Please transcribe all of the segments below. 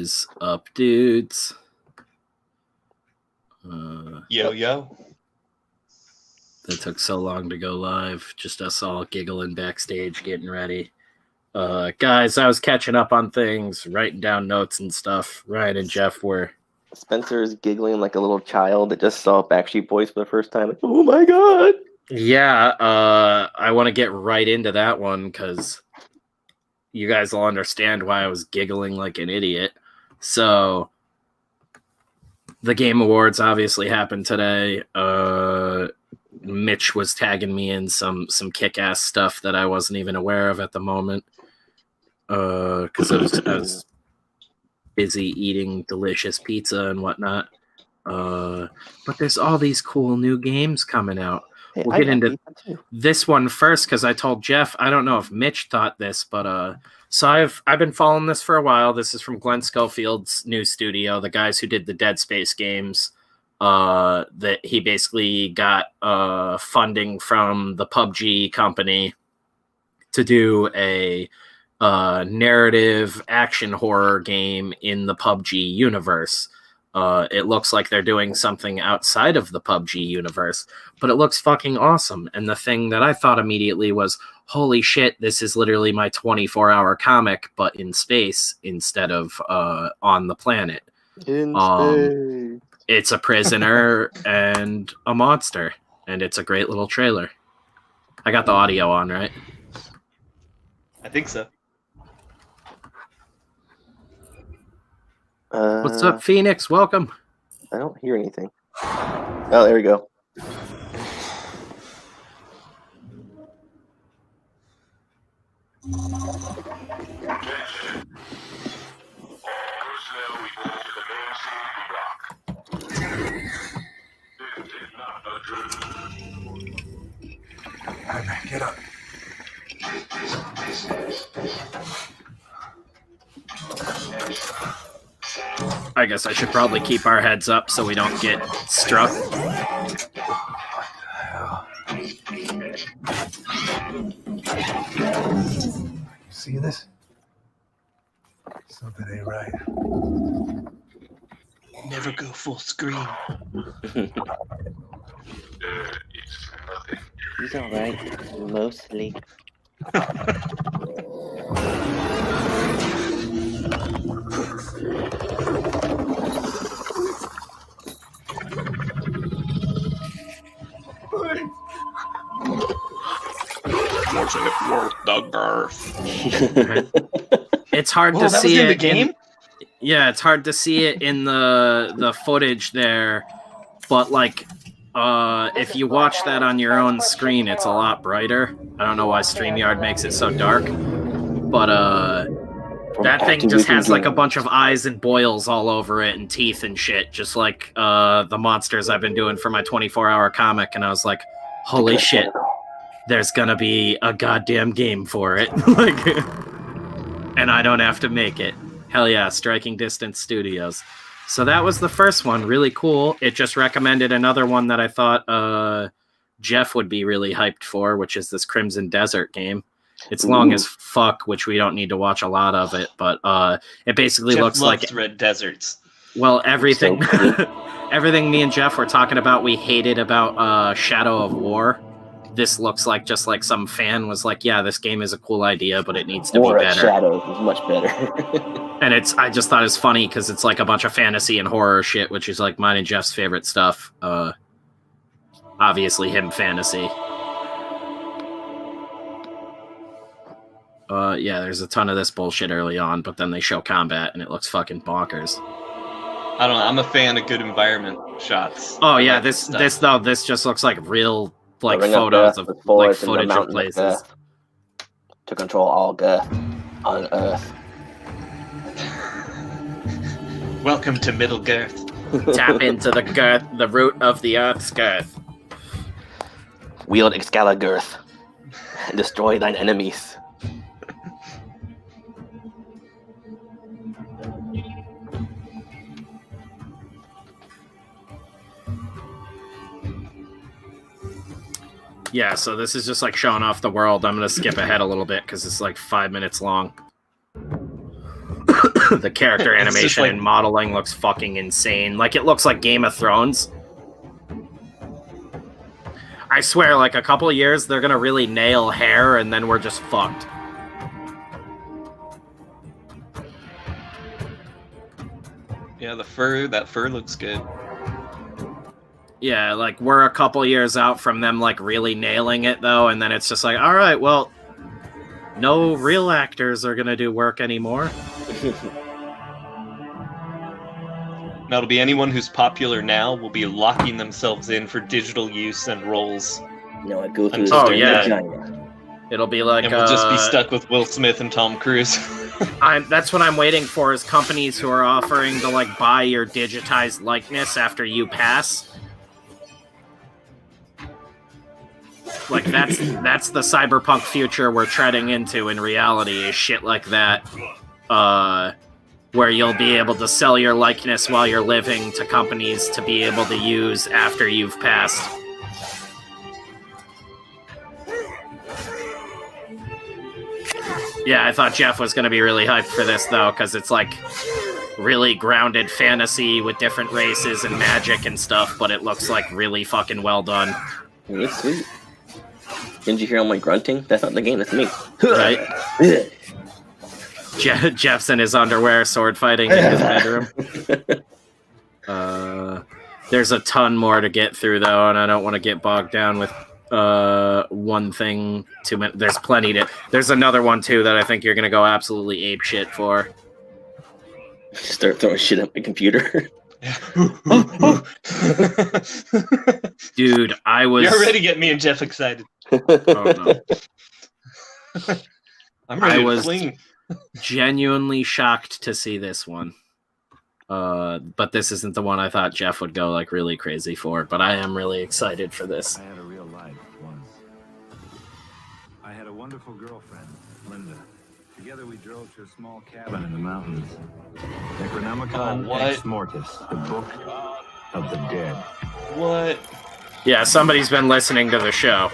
is up, dudes? Yo. That took so long to go live. Just us all giggling backstage, getting ready. Guys, I was catching up on things, writing down notes and stuff. Ryan and Jeff were... Spencer is giggling like a little child that just saw Backstreet Boys for the first time. Like, oh my god! Yeah, I want to get right into that one because you guys will understand why I was giggling like an idiot. So, the Game Awards obviously happened today. Mitch was tagging me in some kick-ass stuff that I wasn't even aware of at the moment because I was busy eating delicious pizza and whatnot. But there's all these cool new games coming out. Hey, We'll get into this one first because I told Jeff, I don't know if Mitch thought this, but so I've been following this for a while. This is from Glenn Schofield's new studio, the guys who did the Dead Space games. That he basically got funding from the PUBG company to do a narrative action horror game in the PUBG universe. It looks like they're doing something outside of the PUBG universe, but it looks fucking awesome. And the thing that I thought immediately was, holy shit, this is literally my 24-hour comic, but in space instead of on the planet. In space. It's a prisoner and a monster, and it's a great little trailer. I got the audio on, right? I think so. What's up, Phoenix? Welcome. I don't hear anything. Oh, there we go. Get up. I guess I should probably keep our heads up so we don't get struck. You see this? Something ain't right. Never go full screen. He's alright, mostly. It's hard Whoa, to that see was in it the game. Yeah, it's hard to see it in the footage there, but like if you watch that on your own screen, it's a lot brighter. I don't know why StreamYard makes it so dark, but that thing just has like a bunch of eyes and boils all over it and teeth and shit, just like the monsters I've been doing for my 24-hour comic. And I was like, holy shit, there's gonna be a goddamn game for it. Like, and I don't have to make it. Hell yeah, Striking Distance Studios. So that was the first one, really cool. It just recommended another one that I thought Jeff would be really hyped for, which is this Crimson Desert game. It's long as fuck, which we don't need to watch a lot of it, but it basically Jeff looks loves like Red Deserts. Well, everything, everything me and Jeff were talking about, we hated about Shadow of War. This looks like just like some fan was like, yeah, this game is a cool idea, but it needs to be better. Shadows is much better. And I just thought it's funny because it's like a bunch of fantasy and horror shit, which is like mine and Jeff's favorite stuff. Obviously him fantasy. Yeah, there's a ton of this bullshit early on, but then they show combat and it looks fucking bonkers. I don't know. I'm a fan of good environment shots. Oh yeah, this just looks like real like photos of like footage of places. To control all Earth on Earth. Welcome to Middle Girth. Tap into the girth, the root of the Earth's girth. Wield Excalibur and destroy thine enemies. Yeah, so this is just like showing off the world. I'm gonna skip ahead a little bit because it's like 5 minutes long. The character It's just animation like- and modeling looks fucking insane. Like, it looks like Game of Thrones. I swear, like, a couple of years, they're gonna really nail hair, and then we're just fucked. Yeah, that fur looks good. Yeah, like, we're a couple years out from them, like, really nailing it, though, and then it's just like, alright, well, no real actors are gonna do work anymore. Now it'll be anyone who's popular now will be locking themselves in for digital use and roles. No, I go through this Oh, during yeah. vagina. It'll be like, And we'll just be stuck with Will Smith and Tom Cruise. That's what I'm waiting for, is companies who are offering to, like, buy your digitized likeness after you pass. Like, that's the cyberpunk future we're treading into in reality, is shit like that. Where you'll be able to sell your likeness while you're living to companies to be able to use after you've passed. Yeah, I thought Jeff was going to be really hyped for this, though, because it's, like, really grounded fantasy with different races and magic and stuff, but it looks, like, really fucking well done. It's sweet. Didn't you hear all my grunting? That's not the game, that's me. Right? Jeff's in his underwear, sword fighting in his bedroom. There's a ton more to get through, though, and I don't want to get bogged down with one thing too many. There's plenty to. There's another one too that I think you're gonna go absolutely ape shit for. Start throwing shit at my computer. Dude, I was. You're already getting me and Jeff excited. Oh, no. I'm ready I to was fling. genuinely shocked to see this one. But this isn't the one I thought Jeff would go like really crazy for. But I am really excited for this. I had a real life once. I had a wonderful girlfriend, Linda. Together we drove to a small cabin in the mountains. Necronomicon what? Ex Mortis, the book of the dead. What? Yeah, somebody's been listening to the show.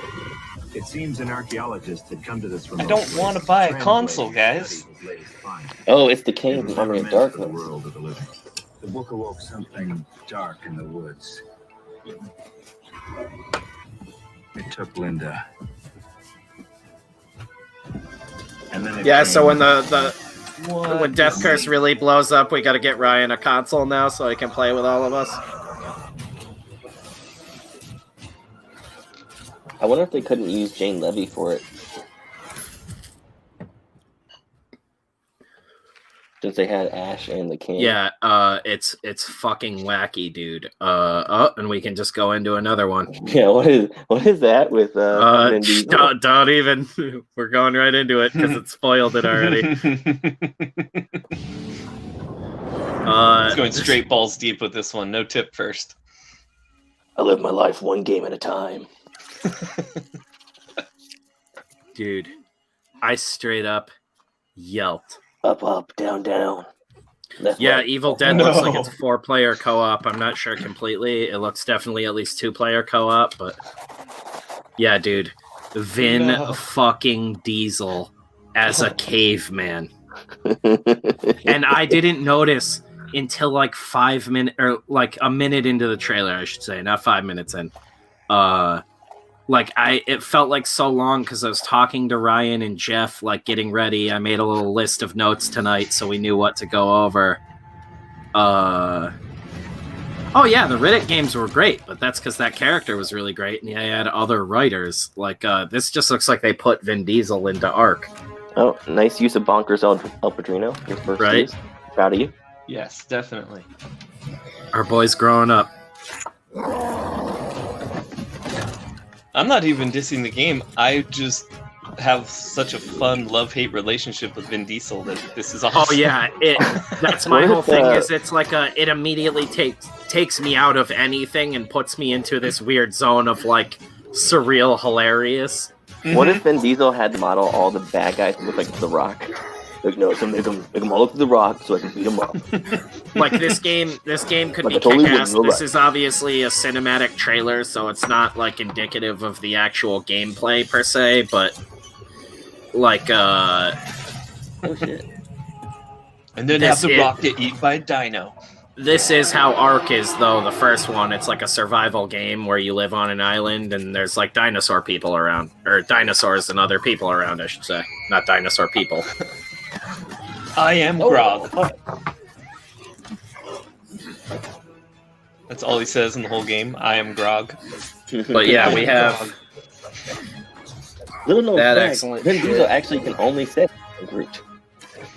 It seems an archaeologist had come to this remote I don't place want to buy a translating console, his guys. study's latest find. Oh, it's the king It of was the Army of never meant for the Darkness. world of the living. The book awoke something dark in the woods. It took Linda. And then it Yeah, so came- when Death Curse really blows up, we got to get Ryan a console now so he can play with all of us. I wonder if they couldn't use Jane Levy for it. Since they had Ash and the King. Yeah, it's fucking wacky, dude. And we can just go into another one. Yeah, what is that with Vin Diesel? Don't even. We're going right into it because it spoiled it already. It's going straight balls deep with this one. No tip first. I live my life one game at a time. Dude, I straight up yelped. Up, up, down, down. Left, Yeah, right. Evil Dead No. looks like it's a 4-player co-op. I'm not sure completely. It looks definitely at least 2-player co-op, but yeah, dude. Vin No. fucking Diesel as a caveman. And I didn't notice until like 5 minutes or like a minute into the trailer, I should say, not 5 minutes in. It felt like so long because I was talking to Ryan and Jeff, like getting ready. I made a little list of notes tonight so we knew what to go over. Oh yeah, the Riddick games were great, but that's because that character was really great and he had other writers. Like this just looks like they put Vin Diesel into Ark. Oh, nice use of Bonkers El Padrino. His first Right. use. Proud of you. Yes, definitely. Our boy's growing up. I'm not even dissing the game. I just have such a fun love-hate relationship with Vin Diesel that this is awesome. Oh yeah, that's my What whole if, thing. Is it's like it immediately takes me out of anything and puts me into this weird zone of like surreal hilarious. What if Vin Diesel had to model all the bad guys to look like The Rock? Like, no, so make them all look like The Rock so I can beat them up. Like this game could Like be I totally kick-ass. wouldn't, This is obviously a cinematic trailer, so it's not like indicative of the actual gameplay per se, but like Oh shit. And then This have the is- rock get eaten by a dino. This is how Ark is, though, the first one. It's like a survival game where you live on an island and there's like dinosaur people around. Or dinosaurs and other people around, I should say. Not dinosaur people. I am Grog. That's all he says in the whole game. I am Grog. But yeah, we have... Little known That fact, excellent Vin shit. Diesel actually can only say Groot.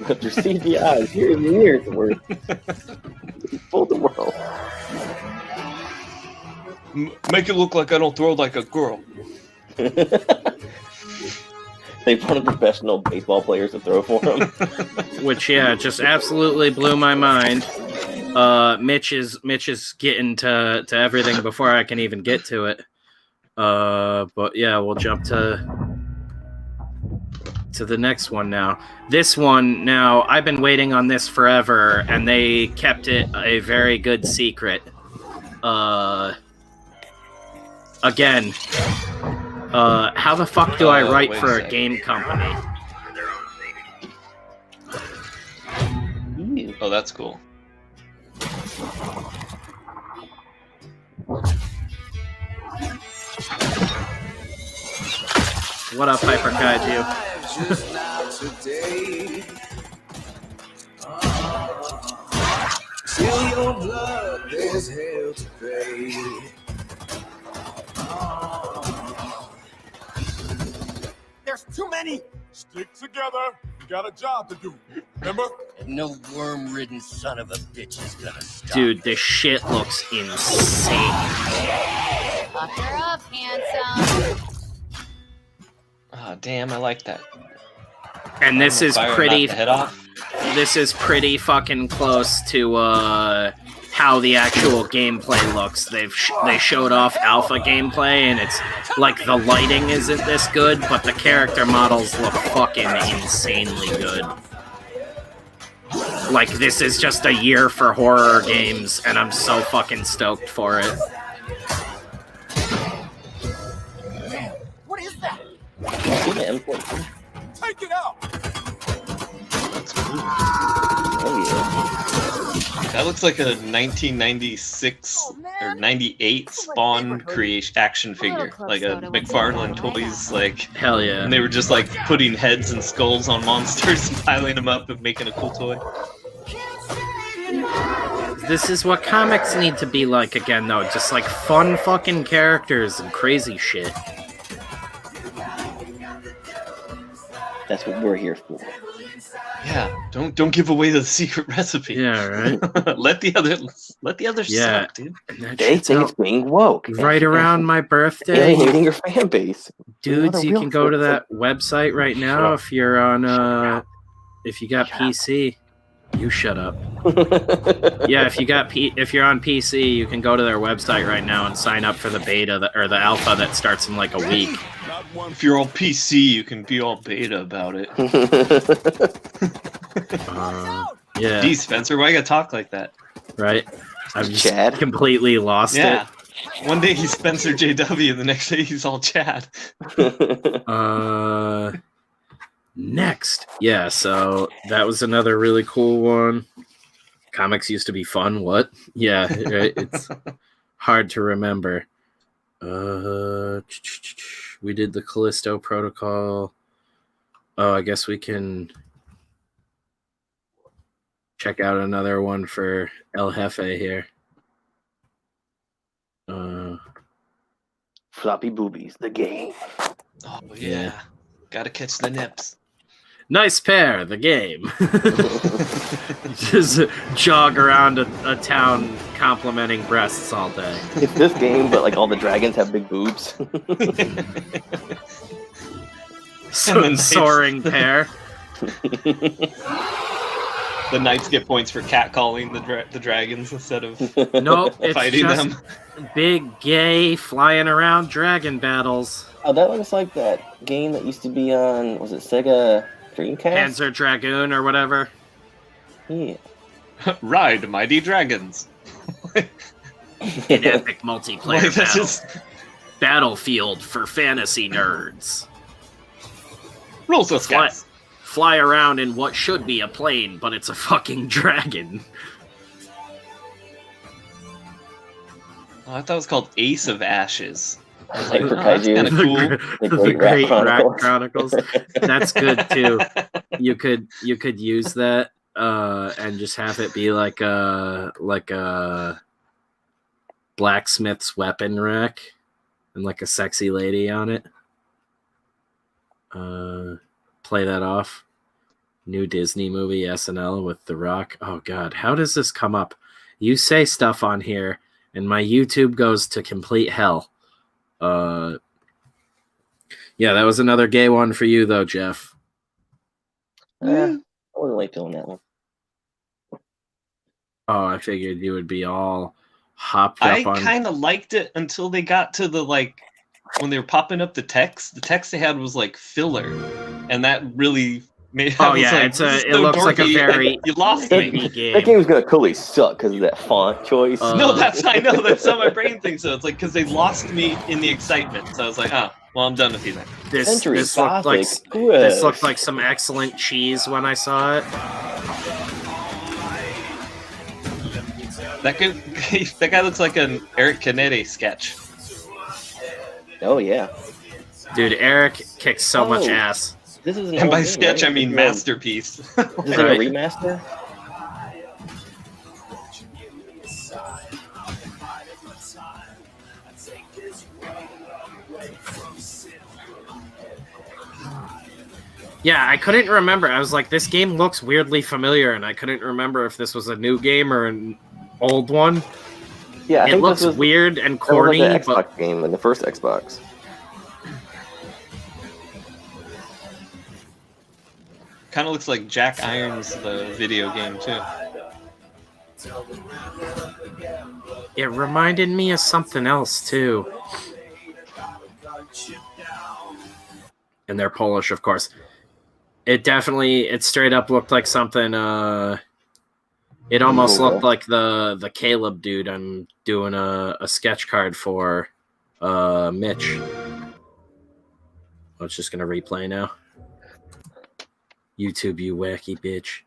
But their CGI is years and years worth. He fooled the world. Make it look like I don't throw like a girl. They wanted professional baseball players to throw for him. Which, yeah, just absolutely blew my mind. Mitch is getting to everything before I can even get to it. But yeah, we'll jump to the next one now. This one, now, I've been waiting on this forever, and they kept it a very good secret. Again, how the fuck do I write wait a for a second. game company? Oh, that's cool. What up, Hyper Kaiju? Till your blood, there's hell to pay. There's too many. Stick together. We got a job to do. Remember? And no worm-ridden son of a bitch is gonna stop. Dude, this shit looks insane. Up her up, handsome. Ah, damn, I like that. And this is Fire pretty... knock the head off. This is pretty fucking close to how the actual gameplay looks. They showed off alpha gameplay, and it's like the lighting isn't this good, but the character models look fucking insanely good. Like, this is just a year for horror games, and I'm so fucking stoked for it. What is that? Take it out. That's cool. Oh That looks like a 1996 or 98 Spawn creation action figure, like a McFarlane Toys, like, Hell yeah. and they were just like putting heads and skulls on monsters and piling them up and making a cool toy. This is what comics need to be like again, though. Just like fun fucking characters and crazy shit. That's what we're here for. Yeah, don't give away the secret recipe. Yeah, right? let the others Yeah. suck, dude. And that They shit's think out it's being woke. right around my birthday. Alienating your fan base. Dudes, Not a you real can go to person. that website right now if you're on if you got PC. You shut up. Yeah, if you're on PC, you can go to their website right now and sign up for the beta or the alpha that starts in like a week. Not one. If you're all PC, you can be all beta about it. Yeah, D Spencer, why you gotta talk like that? right. I've just Chad? completely lost Yeah. One day he's Spencer JW, the next day he's all Chad. it. Next, yeah. So that was another really cool one. Comics used to be fun. What? Yeah, right. It's hard to remember. We did the Callisto Protocol. Oh, I guess we can check out another one for El Jefe here. Floppy boobies, the game. Oh yeah. Gotta catch the nips. Nice pair, the game. Just jog around a town complimenting breasts all day. It's this game, but like all the dragons have big boobs. Soaring pair. The knights get points for catcalling the dragons instead of Nope, it's fighting just them. big, gay, flying around dragon battles. Oh, that looks like that game that used to be on, was it Sega Dreamcast? Panzer Dragoon or whatever. Yeah. Ride mighty dragons. An epic multiplayer Like, that's battle. just Battlefield for fantasy nerds. rules of scouts. fly around in what should be a plane, but it's a fucking dragon. Oh, I thought it was called Ace of Ashes. I was Like like, for oh, that's kaiju. kind of cool. The The Great Rat Great Rat Chronicles. Chronicles. That's good too. You could use that and just have it be like a blacksmith's weapon rack and like a sexy lady on it. Play that off. New Disney movie SNL with The Rock. Oh God, how does this come up? You say stuff on here, and my YouTube goes to complete hell. Yeah, that was another gay one for you, though, Jeff. I wasn't like feeling that one. Oh, I figured you would be all hopped up I on. kind of liked it until they got to the when they were popping up the text. The text they had was like filler, and that really made. Oh I was yeah, like, it "This is looks so like a dorky." very You lost That- me. indie That game. game's gonna totally suck because of that font choice. No, I know that's how my brain thinks. So it's like because they lost me in the excitement. So I was like, oh, well, I'm done with you then. This Century looked like Gothic. Gross. this looked like some excellent cheese when I saw it. That guy looks like an Eric Canete sketch. Oh yeah, Dude, Eric kicks so much Oh. ass. this is an And old by game, sketch, right? I mean This is masterpiece. This is like a Right. remaster. Yeah, I couldn't remember. I was like, this game looks weirdly familiar, and I couldn't remember if this was a new game or an old one. Yeah, I It think looks this was, weird and that was corny, like the but Xbox game in the first Xbox. Kind of looks like Jack Irons, the video game too. it reminded me of something else too. And they're Polish, of course. It straight up looked like something. It almost looked like the Caleb dude I'm doing a sketch card for, Mitch. Oh, it's just gonna replay now. YouTube, you wacky bitch.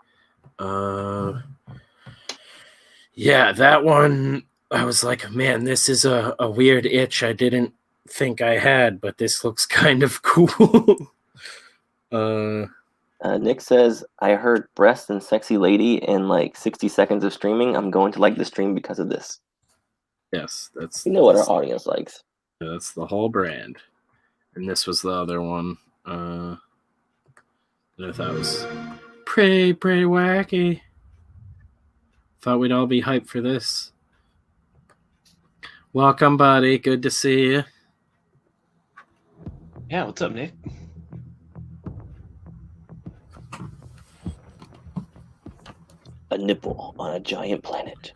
Yeah, that one. I was like, man, this is a weird itch I didn't think I had, but this looks kind of cool. Nick says, I heard breast and sexy lady in like 60 seconds of streaming. I'm going to like the stream because of this. Yes, that's You know what our audience likes. that's the whole brand. And this was the other one that I thought was pretty wacky. Thought we'd all be hyped for this. Welcome, buddy. Good to see you. Yeah, what's up, Nick? A nipple on a giant planet.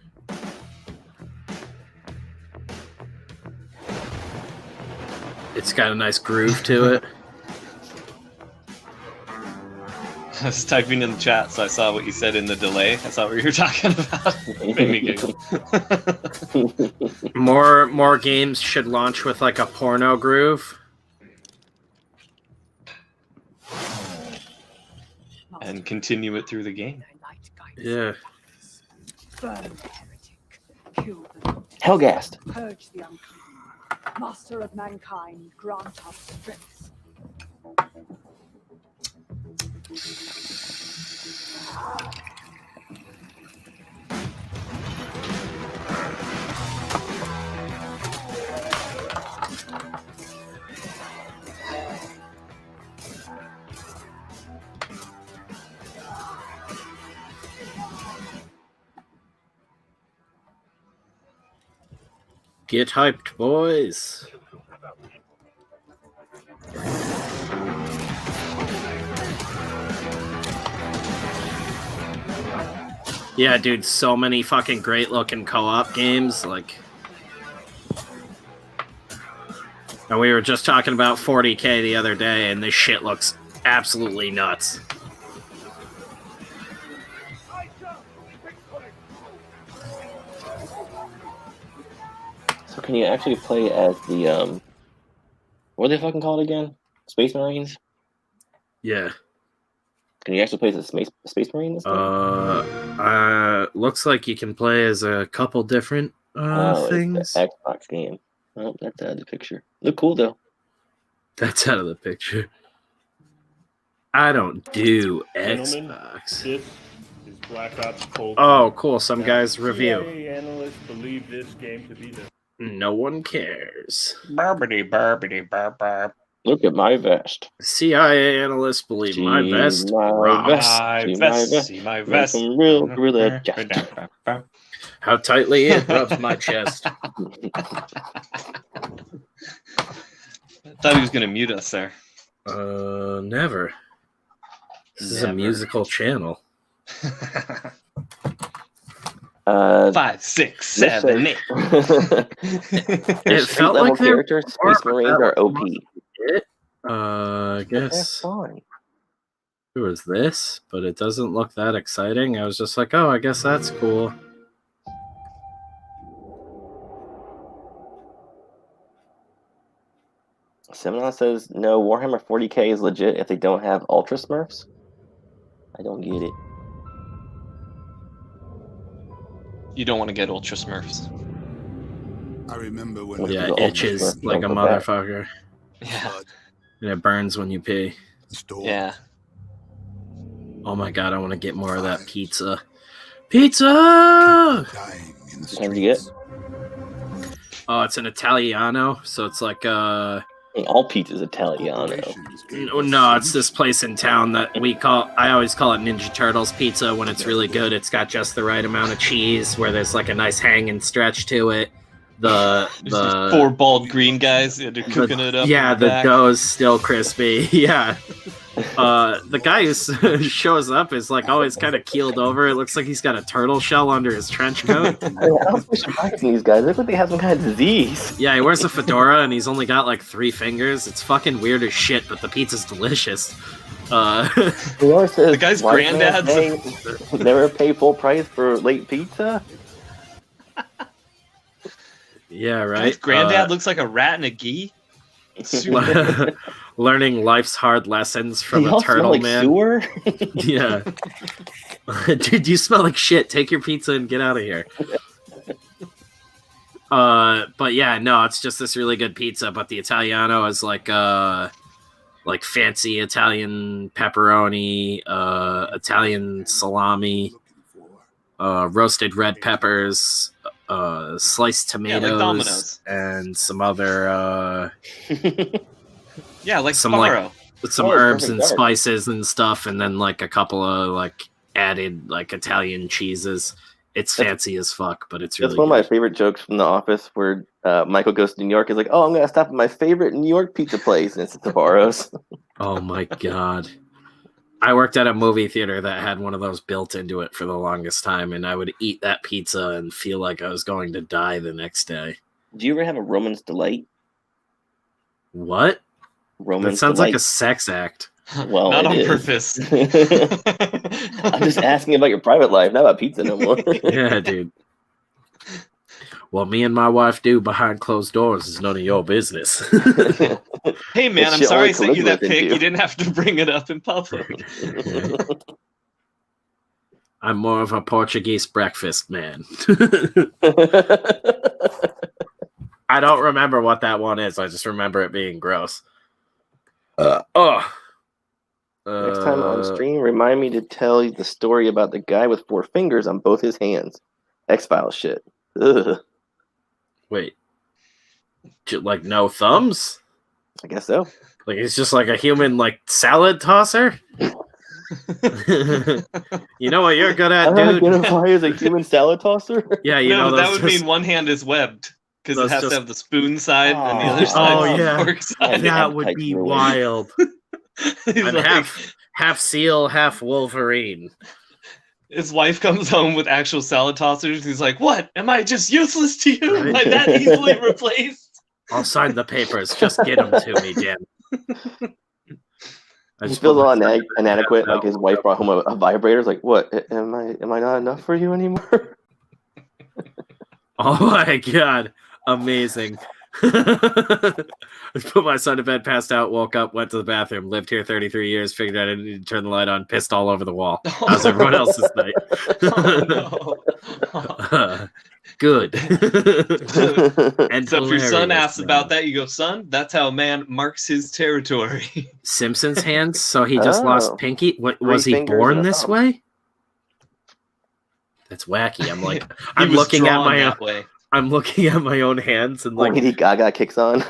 It's got a nice groove to it. I was typing in the chat, so I saw what you said in the delay. I saw what you were talking about. Made me giggle. More games should launch with like a porno groove. And continue it through the game. Yeah. Hellgast. Purge the unclean. Master of mankind, grant us strength. Get hyped, boys. Yeah, dude, so many fucking great looking co-op games, like. And we were just talking about 40K the other day, and this shit looks absolutely nuts. So can you actually play as the what are they fucking called again? Space Marines? Yeah. Can you actually play as a space marine this time? Looks like you can play as a couple different things. It's the Xbox game. Oh, that's out of the picture. Look cool though. That's out of the picture. I don't do Gentlemen, Xbox. This is Black Ops Cold. Oh, cool. Some guys review. CIA analysts believe this game to be the. No one cares. Barbity, barbity, barb, barb. Look at my vest. CIA analysts believe my vest rocks. See my vest. Some real gorilla jack. How tightly it rubs my chest. I thought he was going to mute us there. Never. This is a musical channel. 5, 6, 7, 8. It felt like characters, Space Marines are OP. I guess fine. it was this, but it doesn't look that exciting. I was just like, oh, I guess that's cool. Seminar says no. Warhammer 40k is legit if they don't have Ultra Smurfs. I don't get it. You don't want to get Ultra Smurfs. I remember when Yeah, the it itches Ultra like a Smurf, don't go back. motherfucker. Yeah. And it burns when you pee. Yeah. Oh my god, I want to get more of that pizza. Pizza! What kind do you get? Oh, it's an Italiano, so it's like All pizza's Italiano. no, it's this place in town that I always call it Ninja Turtles pizza when it's really good. It's got just the right amount of cheese where there's like a nice hang and stretch to it. The 4 bald green guys that are cooking it up. Yeah, in the the back. dough's still crispy. Yeah. The guy who shows up is like always kind of keeled over. It looks like he's got a turtle shell under his trench coat. I was surprising these guys. They look like they have some kind of disease. Yeah, he wears a fedora and he's only got like 3 fingers. It's fucking weird as shit, but the pizza's delicious. The guy's granddad's never pay full price for late pizza. Yeah, right. His granddad looks like a rat and a gee. Learning life's hard lessons from Y'all a turtle smell like man. Sewer? Yeah. Dude, you smell like shit. Take your pizza and get out of here. But yeah, no, it's just this really good pizza, but the Italiano is like fancy Italian pepperoni, Italian salami, roasted red peppers, sliced tomatoes, Domino's. and some other Yeah, like some Sparrow. some herbs and spices and stuff, and then like a couple of like added like Italian cheeses. It's fancy as fuck, but it's really That's one of my favorite jokes from The Office, where Michael goes to New York. He's like, "Oh, I'm gonna stop at my favorite New York pizza place," and it's Sabaros. Oh my god. I worked at a movie theater that had one of those built into it for the longest time, and I would eat that pizza and feel like I was going to die the next day. Do you ever have a Roman's Delight? What? Roman's That sounds Delight. like a sex act. Well, Not it on is. purpose. I'm just asking about your private life, not about pizza no more. Yeah, dude. What me and my wife do behind closed doors is none of your business. Hey man, That I'm shit sorry I only sent you that Caligula's pic. into. You didn't have to bring it up in public. I'm more of a Portuguese breakfast man. I don't remember what that one is. I just remember it being gross. Next time on stream, remind me to tell you the story about the guy with 4 fingers on both his hands. X-Files shit. Ugh. Wait. Like no thumbs? I guess so. Like he's just like a human like salad tosser? You know what you're good at, I dude? identify as a human salad tosser. Yeah, you No, know that those would just- mean one hand is webbed. Because it Those has just- to have the spoon side and the other Oh, side is yeah. the fork side. that would be Ruined. wild. He's I'm like- half seal, half Wolverine. His wife comes home with actual salad tossers. He's like, "What? Am I just useless to you? Am I that easily replaced?" I'll sign the papers. Just get them to me, Dan. I He just feels want all my- inadequate. Like his wife brought home a vibrator. It's like, what? Am I not enough for you anymore? Oh my god. Amazing. Put my son to bed, passed out, woke up, went to the bathroom, lived here 33 years, figured out I didn't need to turn the light on, pissed all over the wall. How's everyone else's night? Good. And So if your son hilarious, asks man. about that, you go, son, that's how a man marks his territory. Simpsons hands, so he just lost pinky. What was he fingers born and a this thumb. way? That's wacky. I'm like, He I'm was looking at drawn my that way. I'm looking at my own hands and like, Lady Gaga kicks on.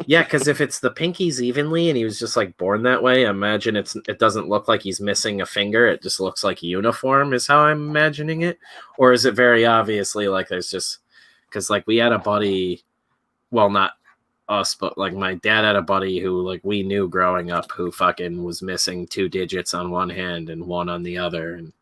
yeah, because if it's the pinkies evenly and he was just like born that way, I imagine it doesn't look like he's missing a finger. It just looks like a uniform is how I'm imagining it. Or is it very obviously like there's just because like we had a buddy, well, not us, but like my dad had a buddy who like we knew growing up who fucking was missing 2 digits on one hand and 1 on the other, and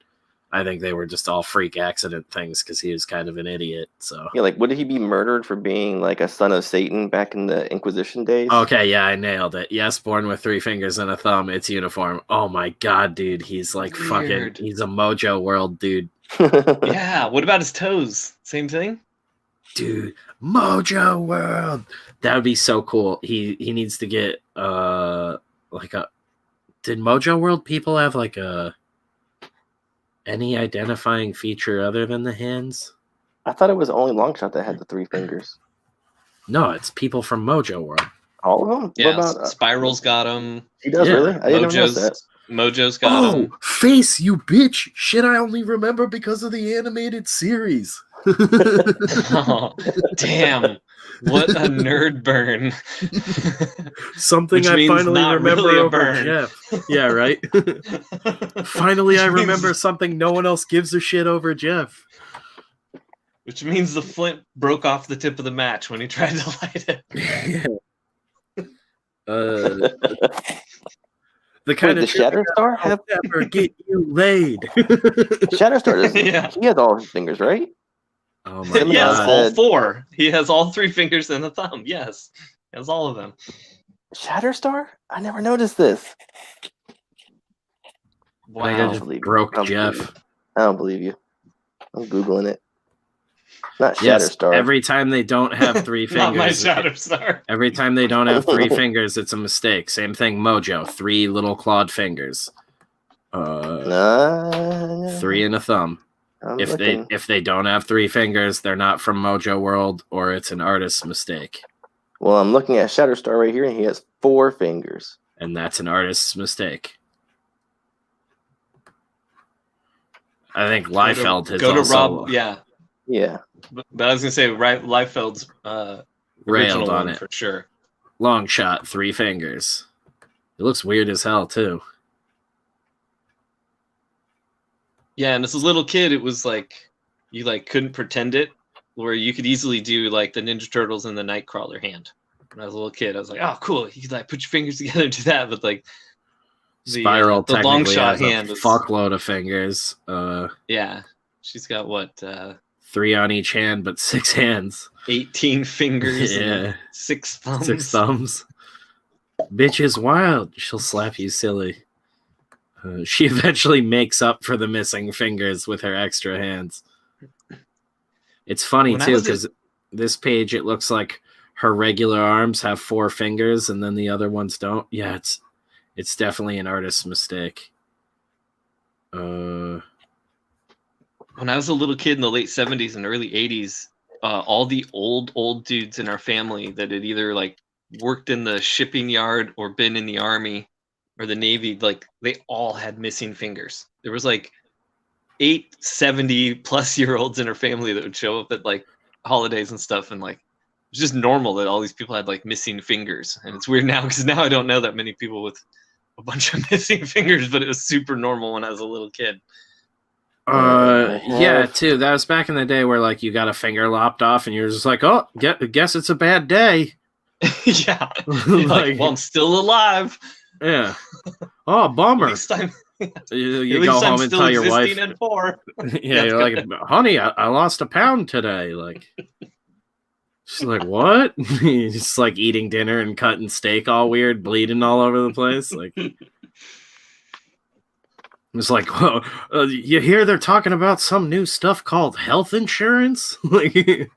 I think they were just all freak accident things because he was kind of an idiot. So Yeah, like, would he be murdered for being like a son of Satan back in the Inquisition days? okay, yeah, I nailed it. Yes, born with 3 fingers and a thumb. It's uniform. Oh my god, dude, he's like fucking. Weird. He's a Mojo World dude. Yeah. What about his toes? Same thing? Dude, Mojo World. That would be so cool. He needs to get like a. Did Mojo World people have like a any identifying feature other than the hands? I thought it was only Longshot that had the 3 fingers. No, it's people from Mojo World. All of them? Yeah. What about, Spiral's got him. he does yeah. really? I didn't know that. Mojo's got him. Face, you bitch! Shit, I only remember because of the animated series. Oh, damn. What a nerd burn. Something Which I means finally not remember really a over burn. Jeff. Yeah, right? Finally, I Which means- remember something no one else gives a shit over Jeff. Which means the flint broke off the tip of the match when he tried to light it. The kind Wait, of the Shatterstar I'll have never get you laid. Shatterstar doesn't. Yeah. He has all his fingers, right? Oh my He has god. all 4. He has all 3 fingers and a thumb. Yes. He has all of them. Shatterstar? I never noticed this. I think I don't just believe you. broke I don't believe Jeff. you. I don't believe you. I'm Googling it. Not Yes, Shatterstar. every time they don't have 3 Not my fingers. Shatterstar. Every time they don't have 3 fingers, it's a mistake. Same thing, Mojo. 3 little clawed fingers. 3 and a thumb. I'm If looking. they don't have 3 fingers, they're not from Mojo World, or it's an artist's mistake, Well, I'm looking at Shatterstar right here, and he has 4 fingers. and that's an artist's mistake. I think Liefeld has Go to also Rob. Yeah. Yeah. But I was going to say, Liefeld's railed original on one it. for sure. Long shot, 3 fingers. It looks weird as hell too. Yeah, and as a little kid, it was like you like couldn't pretend it, where you could easily do like the Ninja Turtles and the Nightcrawler hand. When I was a little kid, I was like, "Oh, cool! You could like put your fingers together and do that." But like Spiral, the long technically shot has hand, a was, fuckload of fingers. yeah, she's got what 3 on each hand, but 6 hands. 18 fingers, Yeah. and 6 thumbs. 6 thumbs. Bitch is wild. She'll slap you silly. She eventually makes up for the missing fingers with her extra hands. It's funny When I too, was because this page it looks like her regular arms have 4 fingers and then the other ones don't. Yeah, it's definitely an artist's mistake. When I was a little kid in the late 70s and early 80s, all the old dudes in our family that had either like worked in the shipping yard or been in the army or the Navy, like they all had missing fingers. There was like 8 70-plus-year-olds in our family that would show up at like holidays and stuff, and like it's just normal that all these people had like missing fingers. And it's weird now because now I don't know that many people with a bunch of missing fingers, but it was super normal when I was a little kid. Yeah, too. That was back in the day where like you got a finger lopped off and you're just like, oh, guess it's a bad day. Yeah. Like, well, I'm still alive. Yeah. Oh, bummer. At least I'm, You go home and tell your wife. and 4. Yeah, you're like, honey, I lost a pound today. Like, she's like, what? Just like eating dinner and cutting steak all weird, bleeding all over the place. Like, it's like, whoa, you hear they're talking about some new stuff called health insurance? Like,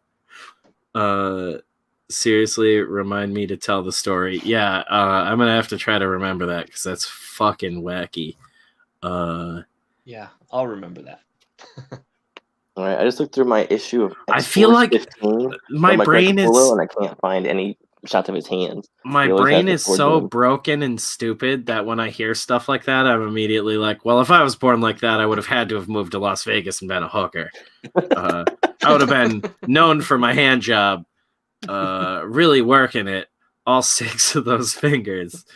Seriously, remind me to tell the story. Yeah, I'm gonna have to try to remember that because that's fucking wacky. Yeah, I'll remember that. All right, I just looked through my issue of I feel X-Force like 15 my from brain Greg is Capullo, and I can't find any shots of his hands. my He always has brain the is sword so gun. broken and stupid that when I hear stuff like that, I'm immediately like, well, if I was born like that, I would have had to have moved to Las Vegas and been a hooker. I would have been known for my hand job, really working it, all 6 of those fingers,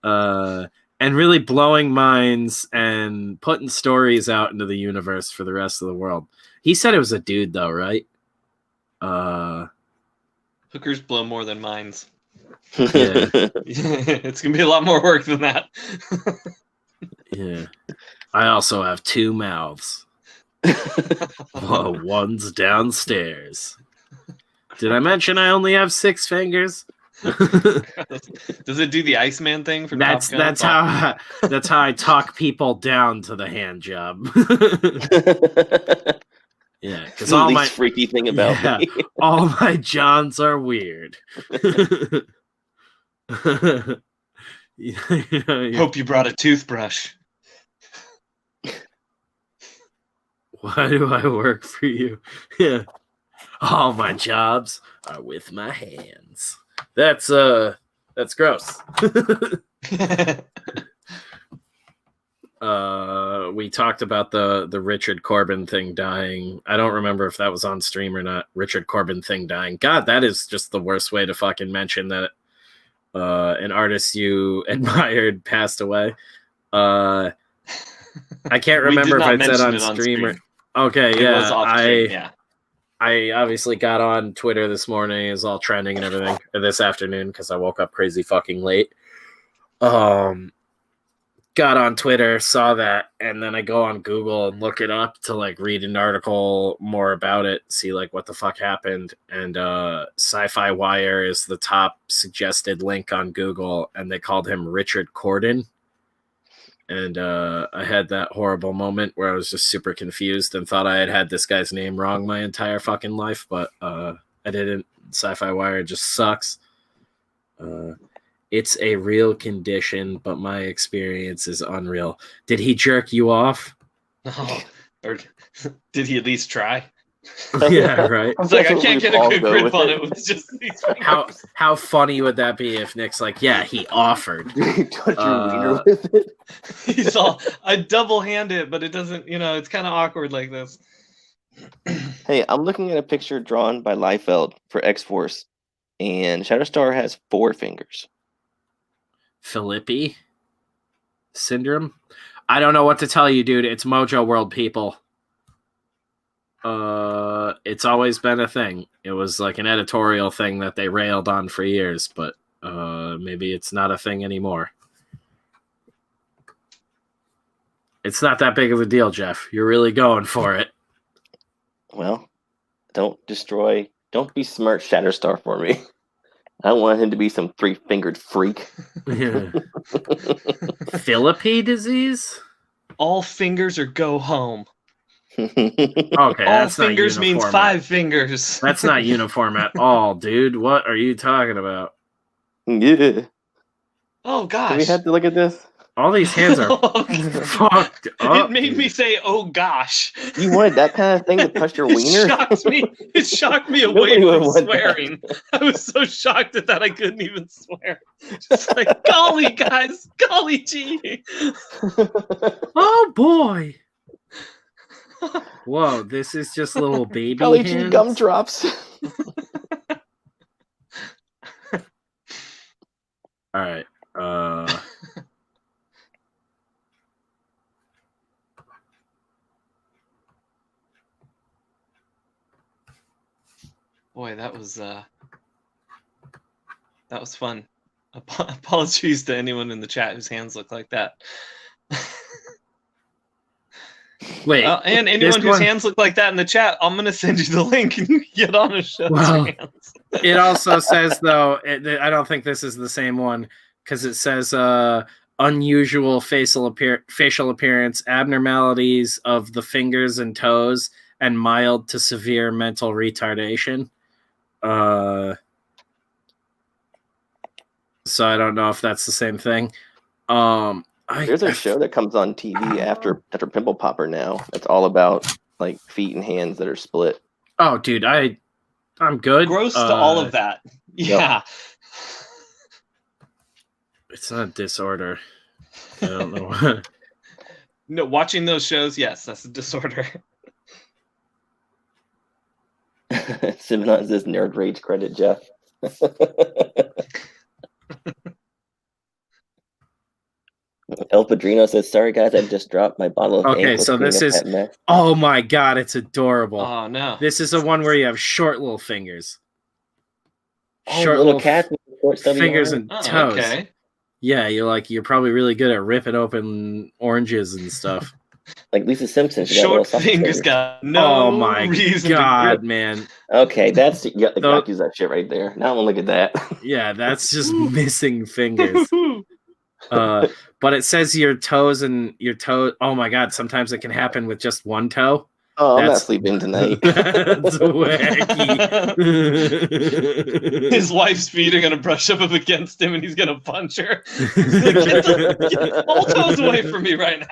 and really blowing minds and putting stories out into the universe for the rest of the world. He said it was a dude, though, right? Hookers blow more than mines. Yeah. It's gonna be a lot more work than that. Yeah. I also have 2 mouths. Whoa, one's downstairs. Did I mention I only have 6 fingers? Does it do the Iceman thing from Top Gun? That's how I talk people down to the hand job. Yeah, because the all least my freaky thing about me. all my Johns are weird. Hope you brought a toothbrush. Why do I work for you? Yeah. All my jobs are with my hands. That's gross. We talked about the Richard Corben thing dying. I don't remember if that was on stream or not. Richard Corben thing dying. God, that is just the worst way to fucking mention that an artist you admired passed away. I can't remember if I said on stream or... Okay, It yeah. was off stream, yeah. I obviously got on Twitter this morning. It was all trending and everything. Or this afternoon because I woke up crazy fucking late. Got on Twitter, saw that, and then I go on Google and look it up to like read an article more about it, see like what the fuck happened. And Sci-Fi Wire is the top suggested link on Google, and they called him Richard Corben. And I had that horrible moment where I was just super confused and thought I had this guy's name wrong my entire fucking life, but I didn't. Sci-Fi Wire just sucks. It's a real condition, but my experience is unreal. Did he jerk you off? No. Or did he at least try? Yeah, right. I was like, I can't get a good grip on it. It was just these fingers. How funny would that be if Nick's like, yeah, he offered. Touch your wiener with it. He's all, I double hand it, but it doesn't, it's kind of awkward like this. Hey, I'm looking at a picture drawn by Liefeld for X-Force, and Shatterstar has 4 fingers. Philippi syndrome? I don't know what to tell you, dude. It's Mojo World, people. It's always been a thing. It was like an editorial thing that they railed on for years, but maybe it's not a thing anymore. It's not that big of a deal, Jeff. You're really going for it. Well, don't be smart Shatterstar for me. I don't want him to be some 3-fingered freak. Yeah. Philippi disease? All fingers or go home. Okay, all fingers means 5 fingers. That's not uniform at all, dude. What are you talking about? Yeah. Oh gosh. Do we have to look at this? All these hands are fucked up. It made me say, "Oh gosh." You wanted that kind of thing to touch your wiener? It shocked me away from swearing. I was so shocked at that I couldn't even swear. Just like, golly, guys, golly gee. Oh boy. Whoa, this is just little baby golly hands. gee gumdrops. All right. Boy, that was fun. Apologies to anyone in the chat whose hands look like that. Wait, and anyone whose hands look like that in the chat, I'm gonna send you the link and you can get on and show your hands. It also says though, I don't think this is the same one because it says unusual facial appearance, abnormalities of the fingers and toes, and mild to severe mental retardation. So I don't know if that's the same thing. There's a show that comes on TV after Pimple Popper now. It's all about like feet and hands that are split. Oh, dude, I'm good. Gross to all of that. Yeah. It's not a disorder. I don't know. No, watching those shows, yes, that's a disorder. Simon says nerd rage credit, Jeff. El Padrino says, "Sorry guys, I just dropped my bottle of." Okay, so this is. Oh my god, it's adorable. Oh no! This is the one where you have short little fingers. Short little cats with short stubby fingers arms. and toes. Okay. Yeah, you're probably really good at ripping open oranges and stuff. Like Lisa Simpson. Short fingers got no oh my reason god, man. Okay, that's you got the use that shit right there. Now look at that. Yeah, that's just missing fingers. But it says your toes and your toe. Oh my god, sometimes it can happen with just one toe. Oh, I'm not sleeping tonight. That's wacky. His wife's feet are gonna brush up against him, and he's gonna punch her. He's like, get all toes away from me right now.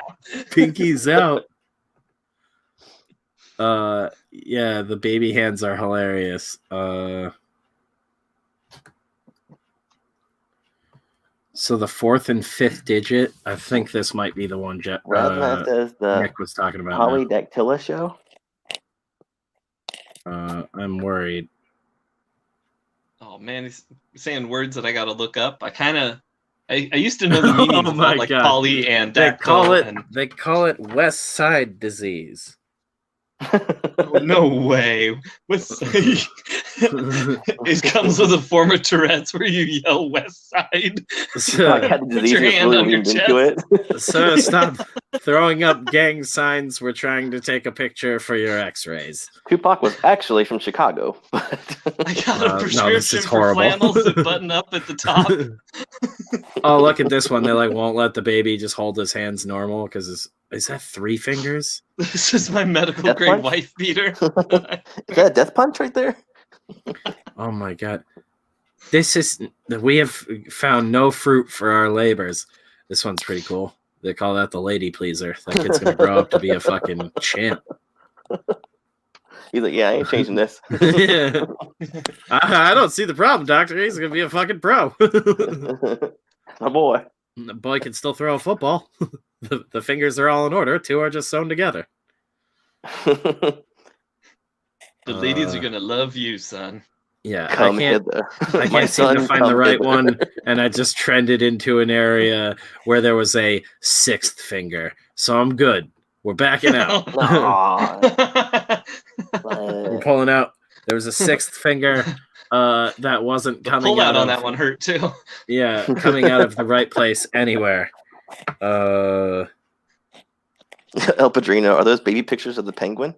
Pinky's out. Yeah, the baby hands are hilarious. So the 4th and 5th digit, I think this might be the one says the Nick was talking about. Polydactyla show. I'm worried. Oh man, he's saying words that I gotta look up. I used to know the meaning of like poly and dactyl. They call it West Side disease. Oh, no way. It comes with a form of Tourette's where you yell West Side. Put your hand on your chest. So stop throwing up gang signs. We're trying to take a picture for your x-rays. Tupac was actually from Chicago. I got a prescription for flannels that button up at the top. Oh, look at this one. They won't let the baby just hold his hands normal because is that 3 fingers? This is my medical grade wife beater. Is that a death punch right there? Oh my god. We have found no fruit for our labors. This one's pretty cool. They call that the lady pleaser. That kid's gonna grow up to be a fucking champ. He's like, yeah, I ain't changing this. Yeah. I don't see the problem, doctor. He's gonna be a fucking pro. My boy. The boy can still throw a football. The fingers are all in order. 2 are just sewn together. The ladies are gonna love you, son. Yeah, I can't seem to find the right one, and I just trended into an area where there was a 6th finger. So I'm good. We're backing out. We're pulling out. There was a 6th finger that wasn't coming out on that one hurt too. Yeah, coming out of the right place anywhere. El Padrino, are those baby pictures of the penguin?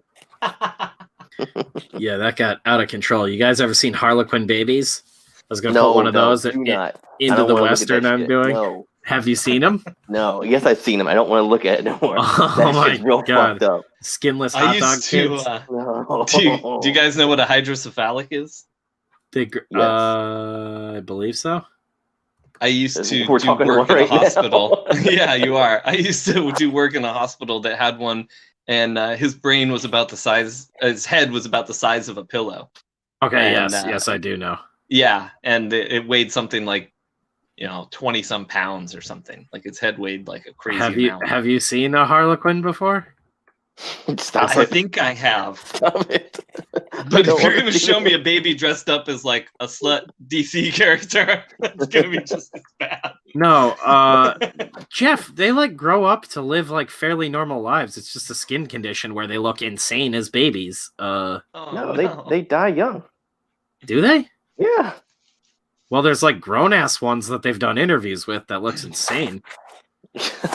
Yeah, that got out of control. You guys ever seen Harlequin babies? I was going to put one of those into the Western I'm doing. No. Have you seen them? No. Yes, I've seen them. I don't want to look at it no more. Oh my real god! Fucked up. Skinless hot dog kids. No. Do you guys know what a hydrocephalic is? I believe so. I used to do work in a hospital. Yeah, you are. I used to do work in a hospital that had one, and his brain was about the size. His head was about the size of a pillow. Okay. And, yes, I do know. Yeah, and it weighed something like, 20 some pounds or something. Like its head weighed like a crazy amount. Have you seen a Harlequin before? Stop I think I have. Stop it. But if you're going to show me a baby dressed up as like a slut DC character, it's going to be just as bad. No, Jeff, they grow up to live fairly normal lives. It's just a skin condition where they look insane as babies. They die young. Do they? Yeah. Well, there's grown-ass ones that they've done interviews with that looks insane.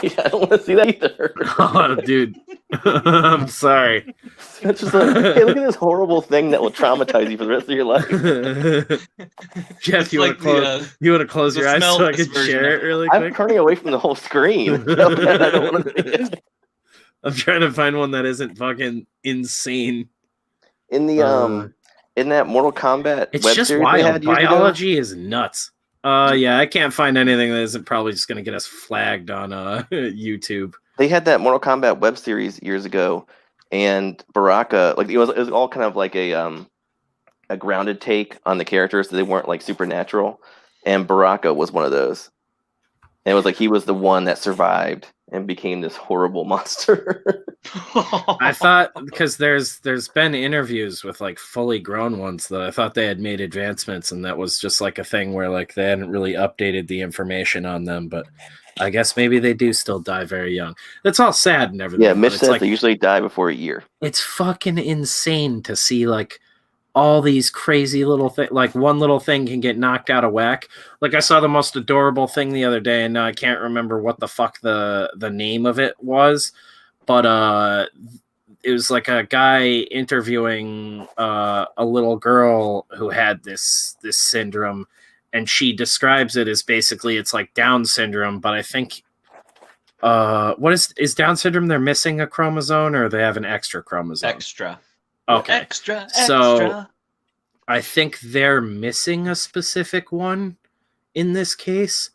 Yeah, I don't want to see that either. Oh, dude. I'm sorry. It's just hey, look at this horrible thing that will traumatize you for the rest of your life. Jeff, you want to close your eyes so I can share it really quick? I'm turning away from the whole screen. I don't want to see it. I'm trying to find one that isn't fucking insane. In the in that Mortal Kombat it's web just series wild. they had Biology is nuts. Yeah, I can't find anything that isn't probably just gonna get us flagged on YouTube. They had that Mortal Kombat web series years ago, and Baraka, like it was all kind of like a grounded take on the characters, so they weren't like supernatural. And Baraka was one of those. And it was like he was the one that survived and became this horrible monster. I thought, because there's been interviews with like fully grown ones that I thought they had made advancements, and that was just like a thing where like they hadn't really updated the information on them, but I guess maybe they do still die very young. That's all sad and everything. Yeah, Mitch says like, they usually die before a year. It's fucking insane to see like all these crazy little things. Like one little thing can get knocked out of whack. Like I saw the most adorable thing the other day, and now I can't remember what the fuck the name of it was, but it was like a guy interviewing a little girl who had this syndrome, and she describes it as basically it's like Down syndrome, but I think what is Down syndrome? They're missing a chromosome, or they have an extra chromosome? Extra. Okay. Extra. So I think they're missing a specific one in this case,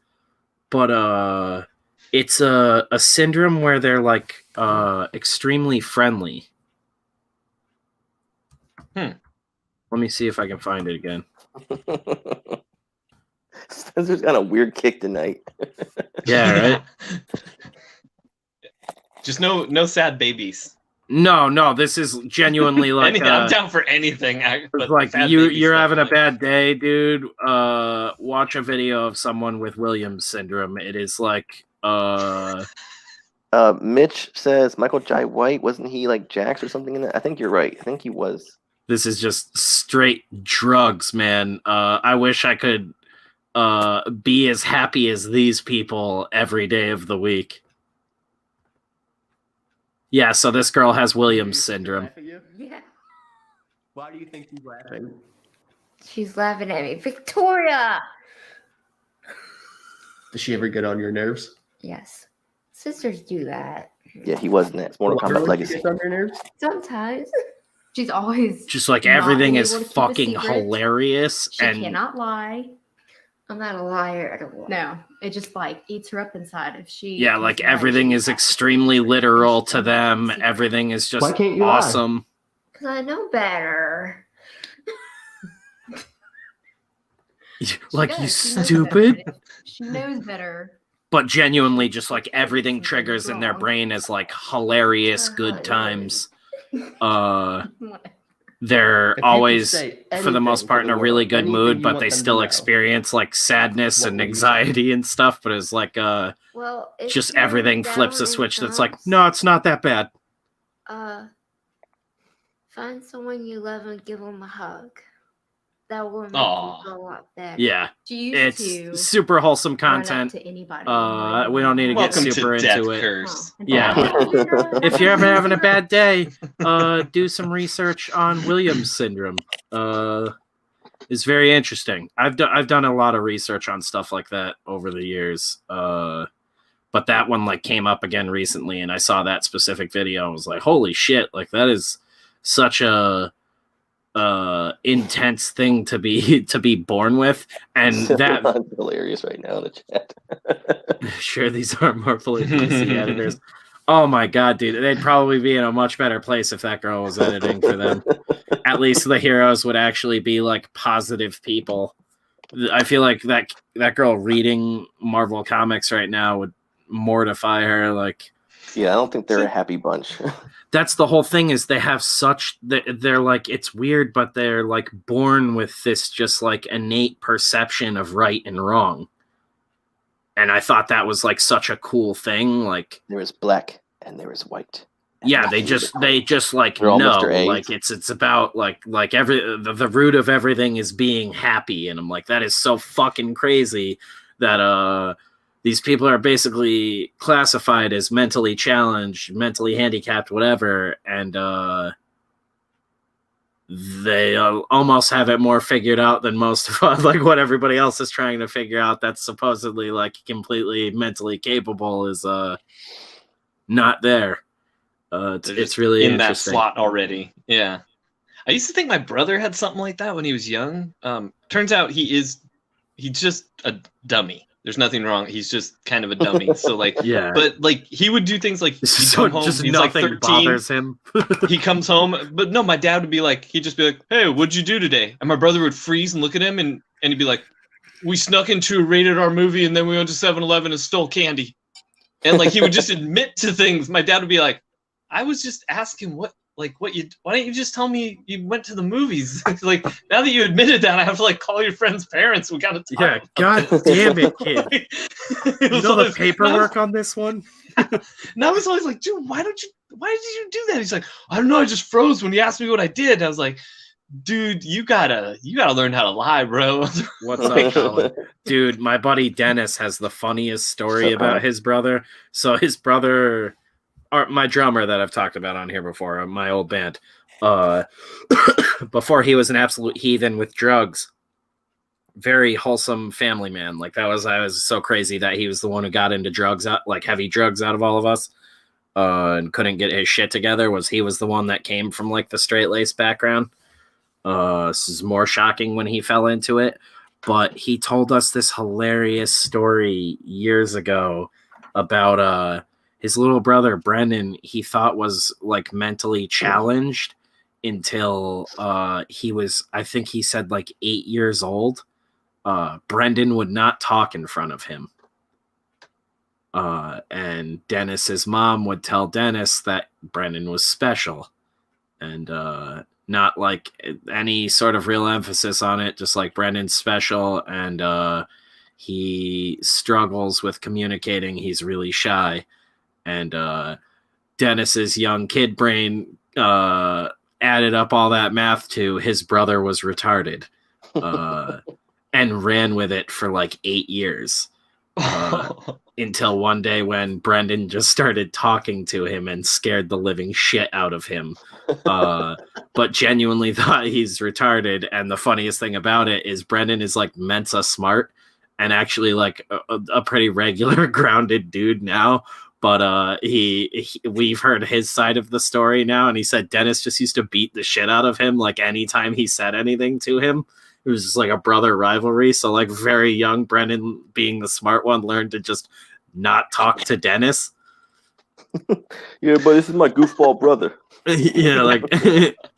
but it's a syndrome where they're like extremely friendly. Let me see if I can find it again. Spencer's got a weird kick tonight. Yeah, right? Just no sad babies. No, this is genuinely like I'm down for anything. But like sad you're baby stuff, having a like- bad day, dude. Watch a video of someone with Williams syndrome. It is like Mitch says Michael Jai White, wasn't he like Jax or something in that? I think you're right. I think he was. This is just straight drugs, man. I wish I could be as happy as these people every day of the week. Yeah, so this girl has Williams syndrome. Yeah. Why do you think she's laughing? She's laughing at me. Victoria! Does she ever get on your nerves? Yes. Sisters do that. Yeah, he was next. Mortal Kombat Really? Legacy. She gets on your nerves? Sometimes. She's always Just like not everything being is able to keep a fucking secret. hilarious. She and cannot lie. I'm not a liar. I don't lie. No, it just like eats her up inside if she. yeah, like everything is extremely literal to them. Everything is Why just can't you lie? awesome. Because I know better. Like, does. you She knows stupid. better. She knows better. But genuinely, just like everything triggers in their wrong. brain as like hilarious good times. They're If you could always, say for the most anything part, to in the a really world, good anything mood, you but want they them to still know, experience like sadness what and would you anxiety and stuff. But it's like Well, if just you're everything down flips a in switch that's like, dumps, no, it's not that bad. Find someone you love and give them a hug. That will make you Aw. feel a lot better. Yeah, She used it's to super wholesome run up content. to anybody. We don't need to get Welcome super to Death into it. Curse. Yeah. If you're ever having a bad day, do some research on Williams syndrome. It's very interesting. I've done a lot of research on stuff like that over the years. But that one like came up again recently, and I saw that specific video. I was like, holy shit! Like that is such a intense thing to be born with, and that That's hilarious right now in the chat. sure these are more fully PC editors. Oh my god, dude, they'd probably be in a much better place if that girl was editing for them. At least the heroes would actually be like positive people. I feel like that girl reading Marvel comics right now would mortify her. Like, Yeah, I don't think they're a happy bunch. that's the whole thing, is they have such, they're like, it's weird, but they're like born with this just like innate perception of right and wrong. And I thought that was like such a cool thing. Like, There was black and there was white. yeah, they just like They're all know, Mr. A's. like it's about like the root of everything is being happy. And I'm like, that is so fucking crazy that these people are basically classified as mentally challenged, mentally handicapped, whatever, and they almost have it more figured out than most of us, like what everybody else is trying to figure out that's supposedly like completely mentally capable is not there. It's really in that interesting. slot already. Yeah. I used to think my brother had something like that when he was young. Turns out he is he's just a dummy. There's nothing wrong. He's just kind of a dummy. So like, Yeah. but like he would do things like he'd So come home. just He's like nothing 13. bothers him. He comes home, but no, my dad would be like, he'd just be like, "Hey, what'd you do today?" And my brother would freeze and look at him, and he'd be like, "We snuck into a rated R movie, and then we went to 7-Eleven and stole candy." And like he would just admit to things. My dad would be like, "I was just asking why don't you just tell me you went to the movies?" Like, now that you admitted that, I have to like call your friend's parents. We gotta talk. Yeah, about god damn it, kid. It You was know the always- paperwork on this one? And I was always like, "Dude, why did you do that?" He's like, "I don't know, I just froze when you asked me what I did." And I was like, "Dude, you gotta learn how to lie, bro." What's up, Colin? Dude, my buddy Dennis has the funniest story about his brother. So his brother, my drummer that I've talked about on here before, my old band, before he was an absolute heathen with drugs, very wholesome family man. Like I was so crazy that he was the one who got into drugs, like heavy drugs out of all of us, and couldn't get his shit together. He was the one that came from like the straight laced background. This is more shocking when he fell into it, but he told us this hilarious story years ago about his little brother Brendan. He thought was like mentally challenged until he was, I think he said like 8 years old. Brendan would not talk in front of him. And Dennis's mom would tell Dennis that Brendan was special, and not like any sort of real emphasis on it, just like Brendan's special, and he struggles with communicating. He's really shy, and Dennis's young kid brain added up all that math to his brother was retarded, and ran with it for like 8 years. Until one day when Brendan just started talking to him and scared the living shit out of him, but genuinely thought he's retarded. And the funniest thing about it is Brendan is like Mensa smart and actually like a pretty regular grounded dude now. But we've heard his side of the story now, and he said Dennis just used to beat the shit out of him like anytime he said anything to him. It was just like a brother rivalry. So like very young Brendan, being the smart one, learned to just not talk to Dennis. Yeah, but this is my goofball brother. Yeah, like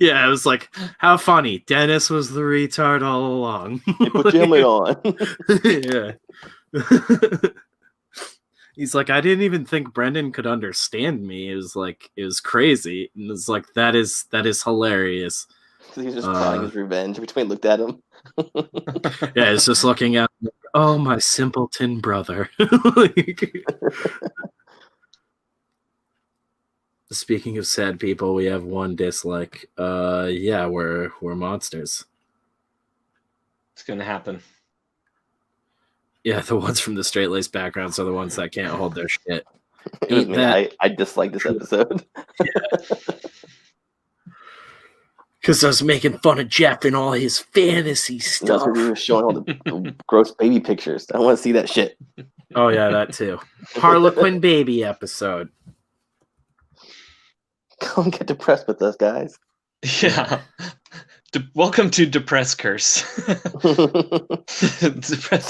yeah, it was like, how funny. Dennis was the retard all along. Hey, put your helmet on. Yeah. He's like, I didn't even think Brendan could understand me. It was crazy. And it's like that is hilarious. He's just plotting his revenge. Every time he looked at him. Yeah, it's just looking at him, oh, my simpleton brother. Speaking of sad people, we have one dislike. Yeah, we're monsters. It's gonna happen. Yeah, the ones from the straight-laced backgrounds are the ones that can't hold their shit. It was me. I dislike this episode. Yeah. Because I was making fun of Jeff and all his fantasy stuff. That's what we were showing all the gross baby pictures. I want to see that shit. Oh, yeah, that too. Harlequin baby episode. Don't get depressed with us, guys. Yeah. Welcome to Depress Curse.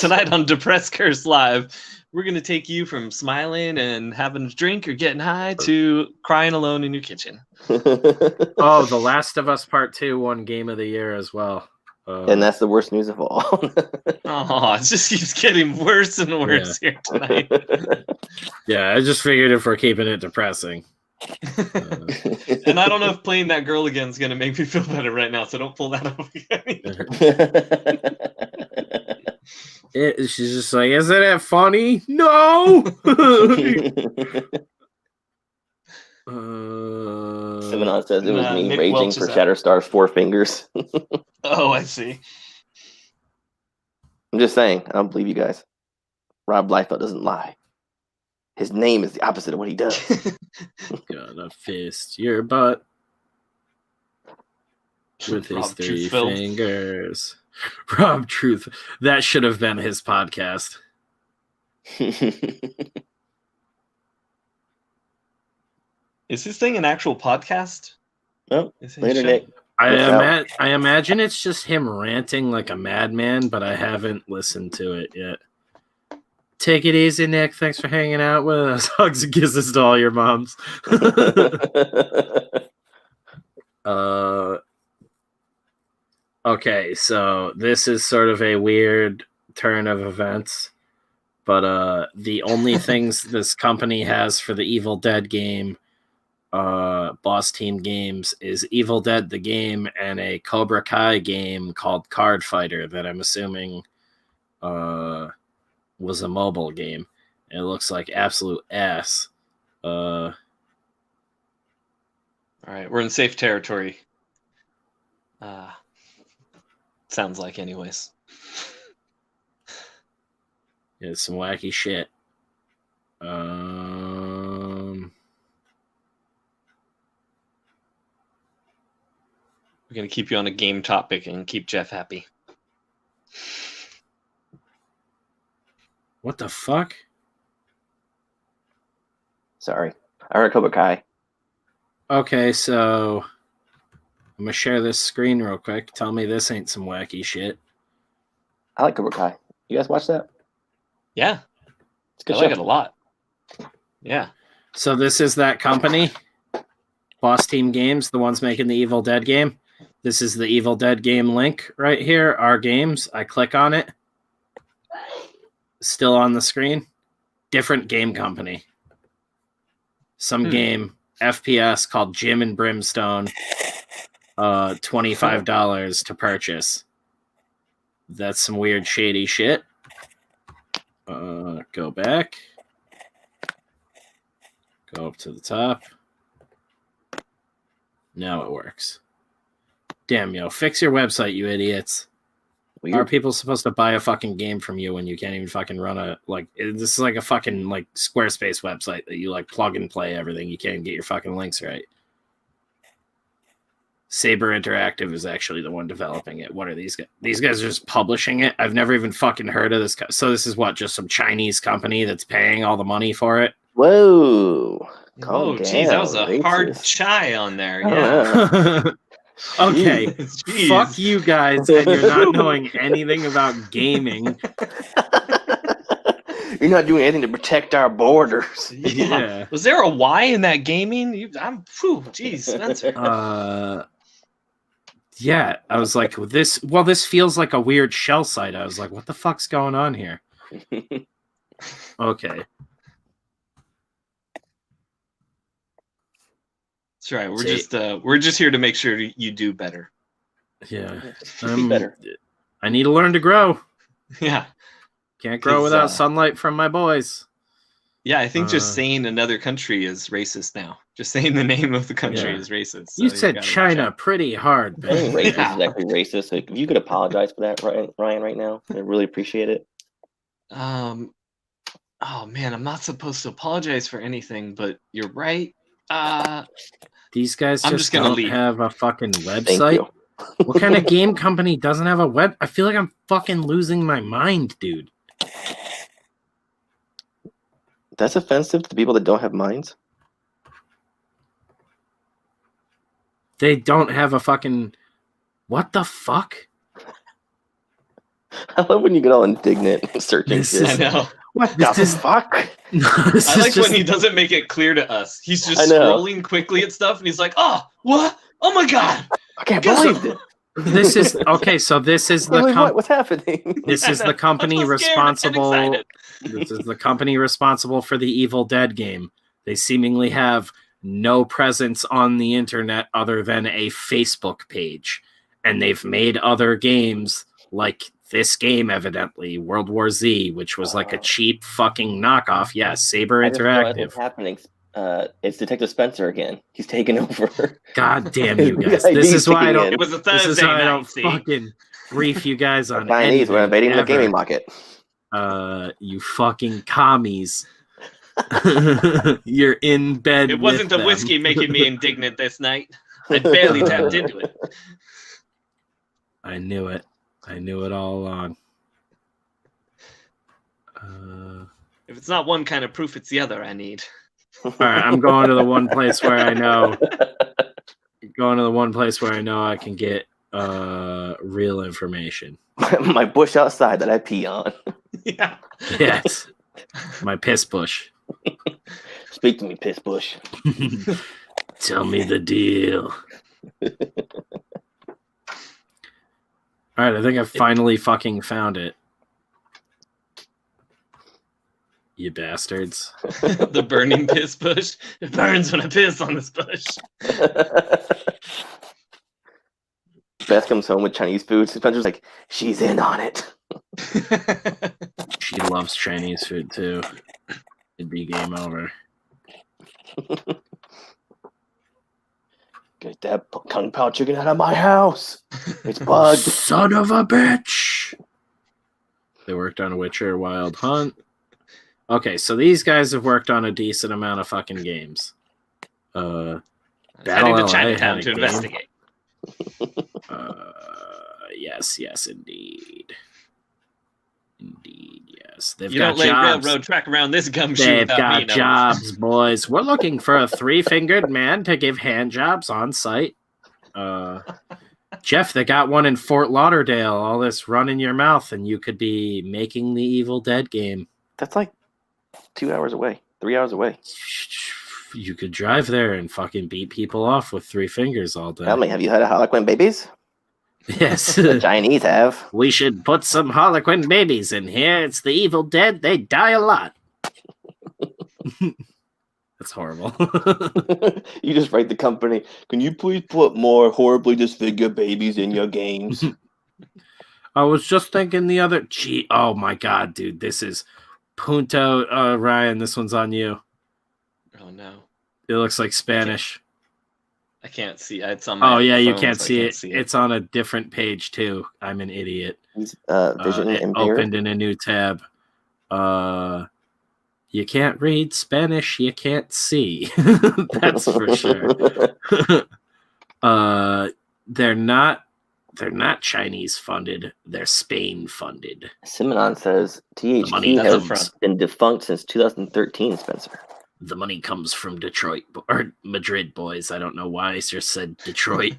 Tonight on Depress Curse Live, we're going to take you from smiling and having a drink or getting high to crying alone in your kitchen. Oh, The Last of Us Part 2 won Game of the Year as well. And that's the worst news of all. Oh, it just keeps getting worse and worse here tonight. Yeah, I just figured if we're keeping it depressing. And I don't know if playing that girl again is going to make me feel better right now, so don't pull that up again. She's just like, isn't it funny? No! Simonon says it was me Nick raging Welch for is Shatterstar's 4 fingers. Oh, I see. I'm just saying, I don't believe you guys. Rob Liefeld doesn't lie. His name is the opposite of what he does. Gonna fist your butt with his 3 fingers. Rob Truth. That should have been his podcast. Is this thing an actual podcast? No. Later, Nick. I imagine it's just him ranting like a madman, but I haven't listened to it yet. Take it easy, Nick. Thanks for hanging out with us. Hugs and kisses to all your moms. Okay, so this is sort of a weird turn of events, but the only things this company has for the Evil Dead game, Boss Team Games, is Evil Dead the game and a Cobra Kai game called Card Fighter that I'm assuming was a mobile game. It looks like absolute ass. All right, we're in safe territory. Sounds like, anyways. Yeah, some wacky shit. We're gonna keep you on a game topic and keep Jeff happy. What the fuck? Sorry. I heard Cobra Kai. Okay, so I'm gonna share this screen real quick. Tell me this ain't some wacky shit. I like Cobra Kai. You guys watch that? Yeah. It's a good I like show. it a lot. Yeah. So this is that company, Boss Team Games, the ones making the Evil Dead game. This is the Evil Dead game link right here, our games. I click on it. Still on the screen. Different game company. Some game, FPS, called Jim and Brimstone. $25 to purchase. That's some weird shady shit. Go back. Go up to the top. Now it works. Damn, yo, fix your website, you idiots. Weird. Are people supposed to buy a fucking game from you when you can't even fucking run this is like a fucking like Squarespace website that you like plug and play everything. You can't get your fucking links right. Saber Interactive is actually the one developing it. What are these guys? These guys are just publishing it. I've never even fucking heard of this. So this is what, just some Chinese company that's paying all the money for it? Whoa. Oh, geez, that was a hard chai on there. Oh, Yeah. Okay, Jeez. fuck you guys, and you're not knowing anything about gaming. You're not doing anything to protect our borders. Yeah. Was there a Y in that gaming? Jeez, Spencer. Yeah, I was like, this feels like a weird shell site. I was like, what the fuck's going on here? Okay. That's right. We're just here to make sure you do better. Yeah. Be better. I need to learn to grow. Yeah. Can't grow without sunlight from my boys. Yeah, I think just saying another country is racist now. Just saying the name of the country is racist. So you said China pretty hard, I think man. racist is actually racist. Like, if you could apologize for that, Ryan, right now, I really appreciate it. Oh man, I'm not supposed to apologize for anything, but you're right. These guys I'm just gonna don't leave. have a fucking Thank website. you. What kind of game company doesn't have a web? I feel like I'm fucking losing my mind, dude. That's offensive to people that don't have minds. They don't have a fucking... What the fuck? I love when you get all indignant searching This shit. is- I know. What The fuck? This I is like just- when he doesn't make it clear to us. He's just I know. scrolling quickly at stuff, and he's like, "Oh, what? Oh my god!" I can't Guess believe what? it. This is okay. So this is the Wait, what's happening? this is the company I'm so scared and responsible. excited. This is the company responsible for the Evil Dead game. They seemingly have no presence on the internet other than a Facebook page, and they've made other games like this game, evidently World War Z, which was like a cheap fucking knockoff. Yes, Saber I just realized Interactive. what's happening. It's Detective Spencer again. He's taking over. God damn you guys! Yeah, This he's is why I kicking don't. in. It was a This is Thursday why I night. don't See? fucking brief you guys on Chinese, we're invading the anything gaming ever. market. You fucking commies. You're in bed. It wasn't with the whiskey making me indignant this night. I barely tapped into it. I knew it. I knew it all along. If it's not one kind of proof, it's the other I need. All right, I'm going to the one place where I know going to the one place where I know I can get real information. My bush outside that I pee on. Yeah. Yes. My piss bush. Speak to me, piss bush. Tell me the deal. All right, I think I finally fucking found it. You bastards. The burning piss bush. It burns when I piss on this bush. Beth comes home with Chinese food. Spencer's like, she's in on it. She loves Chinese food too. It'd be game over. Get that Kung Pao chicken out of my house. It's bugged. Son of a bitch. They worked on Witcher Wild Hunt. Okay, so these guys have worked on a decent amount of fucking games. Heading Battle to LA Chinatown had a to game. investigate. Yes, indeed. Indeed, yes. They've You got don't lay jobs. railroad track around this gumshoe They've without got me, no. jobs, boys. We're looking for a three-fingered man to give hand jobs on site. Jeff, they got one in Fort Lauderdale. All this run in your mouth, and you could be making the Evil Dead game. That's like 2 hours away, 3 hours away. You could drive there and fucking beat people off with 3 fingers all day. Tell me, have you had a Harlequin babies? Yes. The Chinese have. We should put some Harlequin babies in here. It's the Evil Dead. They die a lot. That's horrible. You just write the company. Can you please put more horribly disfigured babies in your games? I was just thinking the other... Gee, oh my god, dude. This is Punto. Ryan, this one's on you. Oh, no. It looks like Spanish. I can't see. It's on my Oh, yeah, you phone, can't so I see can't it. see it. It's on a different page, too. I'm an idiot. Vision It impaired. opened in a new tab. You can't read Spanish, you can't see. That's for sure. They're not Chinese funded. They're Spain funded. Simonon says money THQ comes has been defunct since 2013, Spencer. The money comes from Detroit or Madrid, boys. I don't know why I just said Detroit.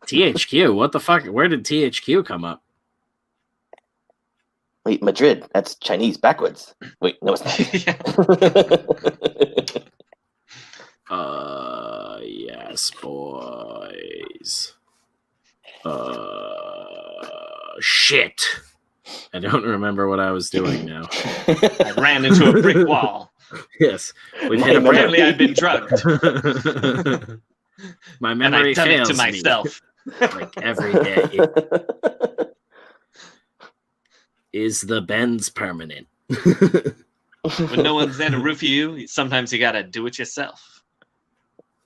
THQ, what the fuck? Where did THQ come up? Wait, Madrid. That's Chinese backwards. Wait, no, it's not. Yes, boys. Shit. I don't remember what I was doing now. I ran into a brick wall. Yes. We've hit a Apparently, I've been drugged. My And I've memory done it fails to myself. me. Like every day. Is the bends permanent? When no one's there to root for you, sometimes you gotta do it yourself.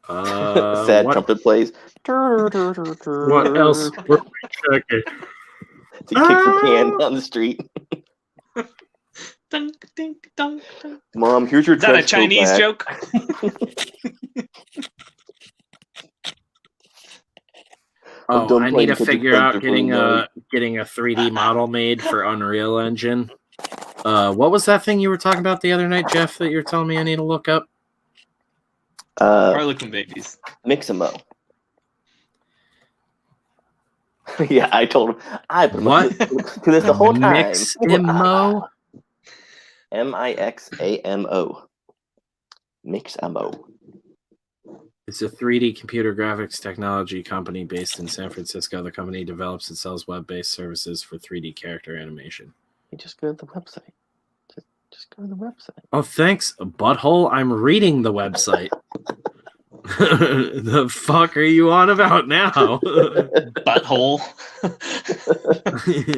Sad trumpet plays. What else were we checking? He kicks the can on the street. Dunk, dink, dunk, dunk. Mom, here's your Is that a trench coat Chinese back. joke? I'm done I need playing to Kitchen figure out Spencer for the night. getting a 3D model made for Unreal Engine. What was that thing you were talking about the other night, Jeff, that you're telling me I need to look up? Harlequin babies. Mixamo. Yeah, I told him. I put What? to this the whole time. Mixamo? Mixamo. Mixamo. It's a 3D computer graphics technology company based in San Francisco. The company develops and sells web-based services for 3D character animation. You just go to the website. Just go to the website. Oh, thanks, butthole. I'm reading the website. The fuck are you on about now? Butthole.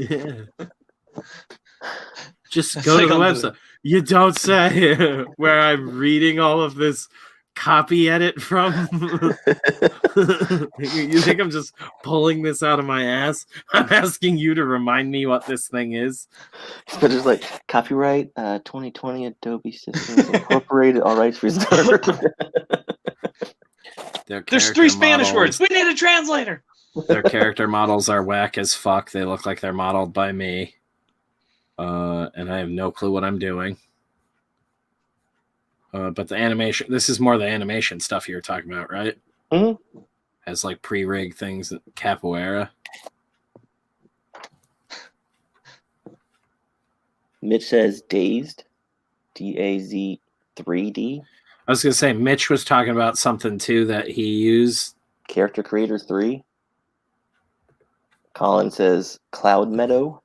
Yeah. Just go to the website. You don't say where I'm reading all of this copy edit from. You think I'm just pulling this out of my ass? I'm asking you to remind me what this thing is. But it's like copyright 2020 Adobe Systems Incorporated. All rights reserved. There's 3 Spanish words. We need a translator. Their character models are whack as fuck. They look like they're modeled by me. And I have no clue what I'm doing. But the animation, this is more the animation stuff you were talking about, right? Mm-hmm. Has like pre-rig things, capoeira. Mitch says dazed, DAZ 3D. I was gonna say Mitch was talking about something too that he used. Character Creator 3. Colin says Cloud Meadow.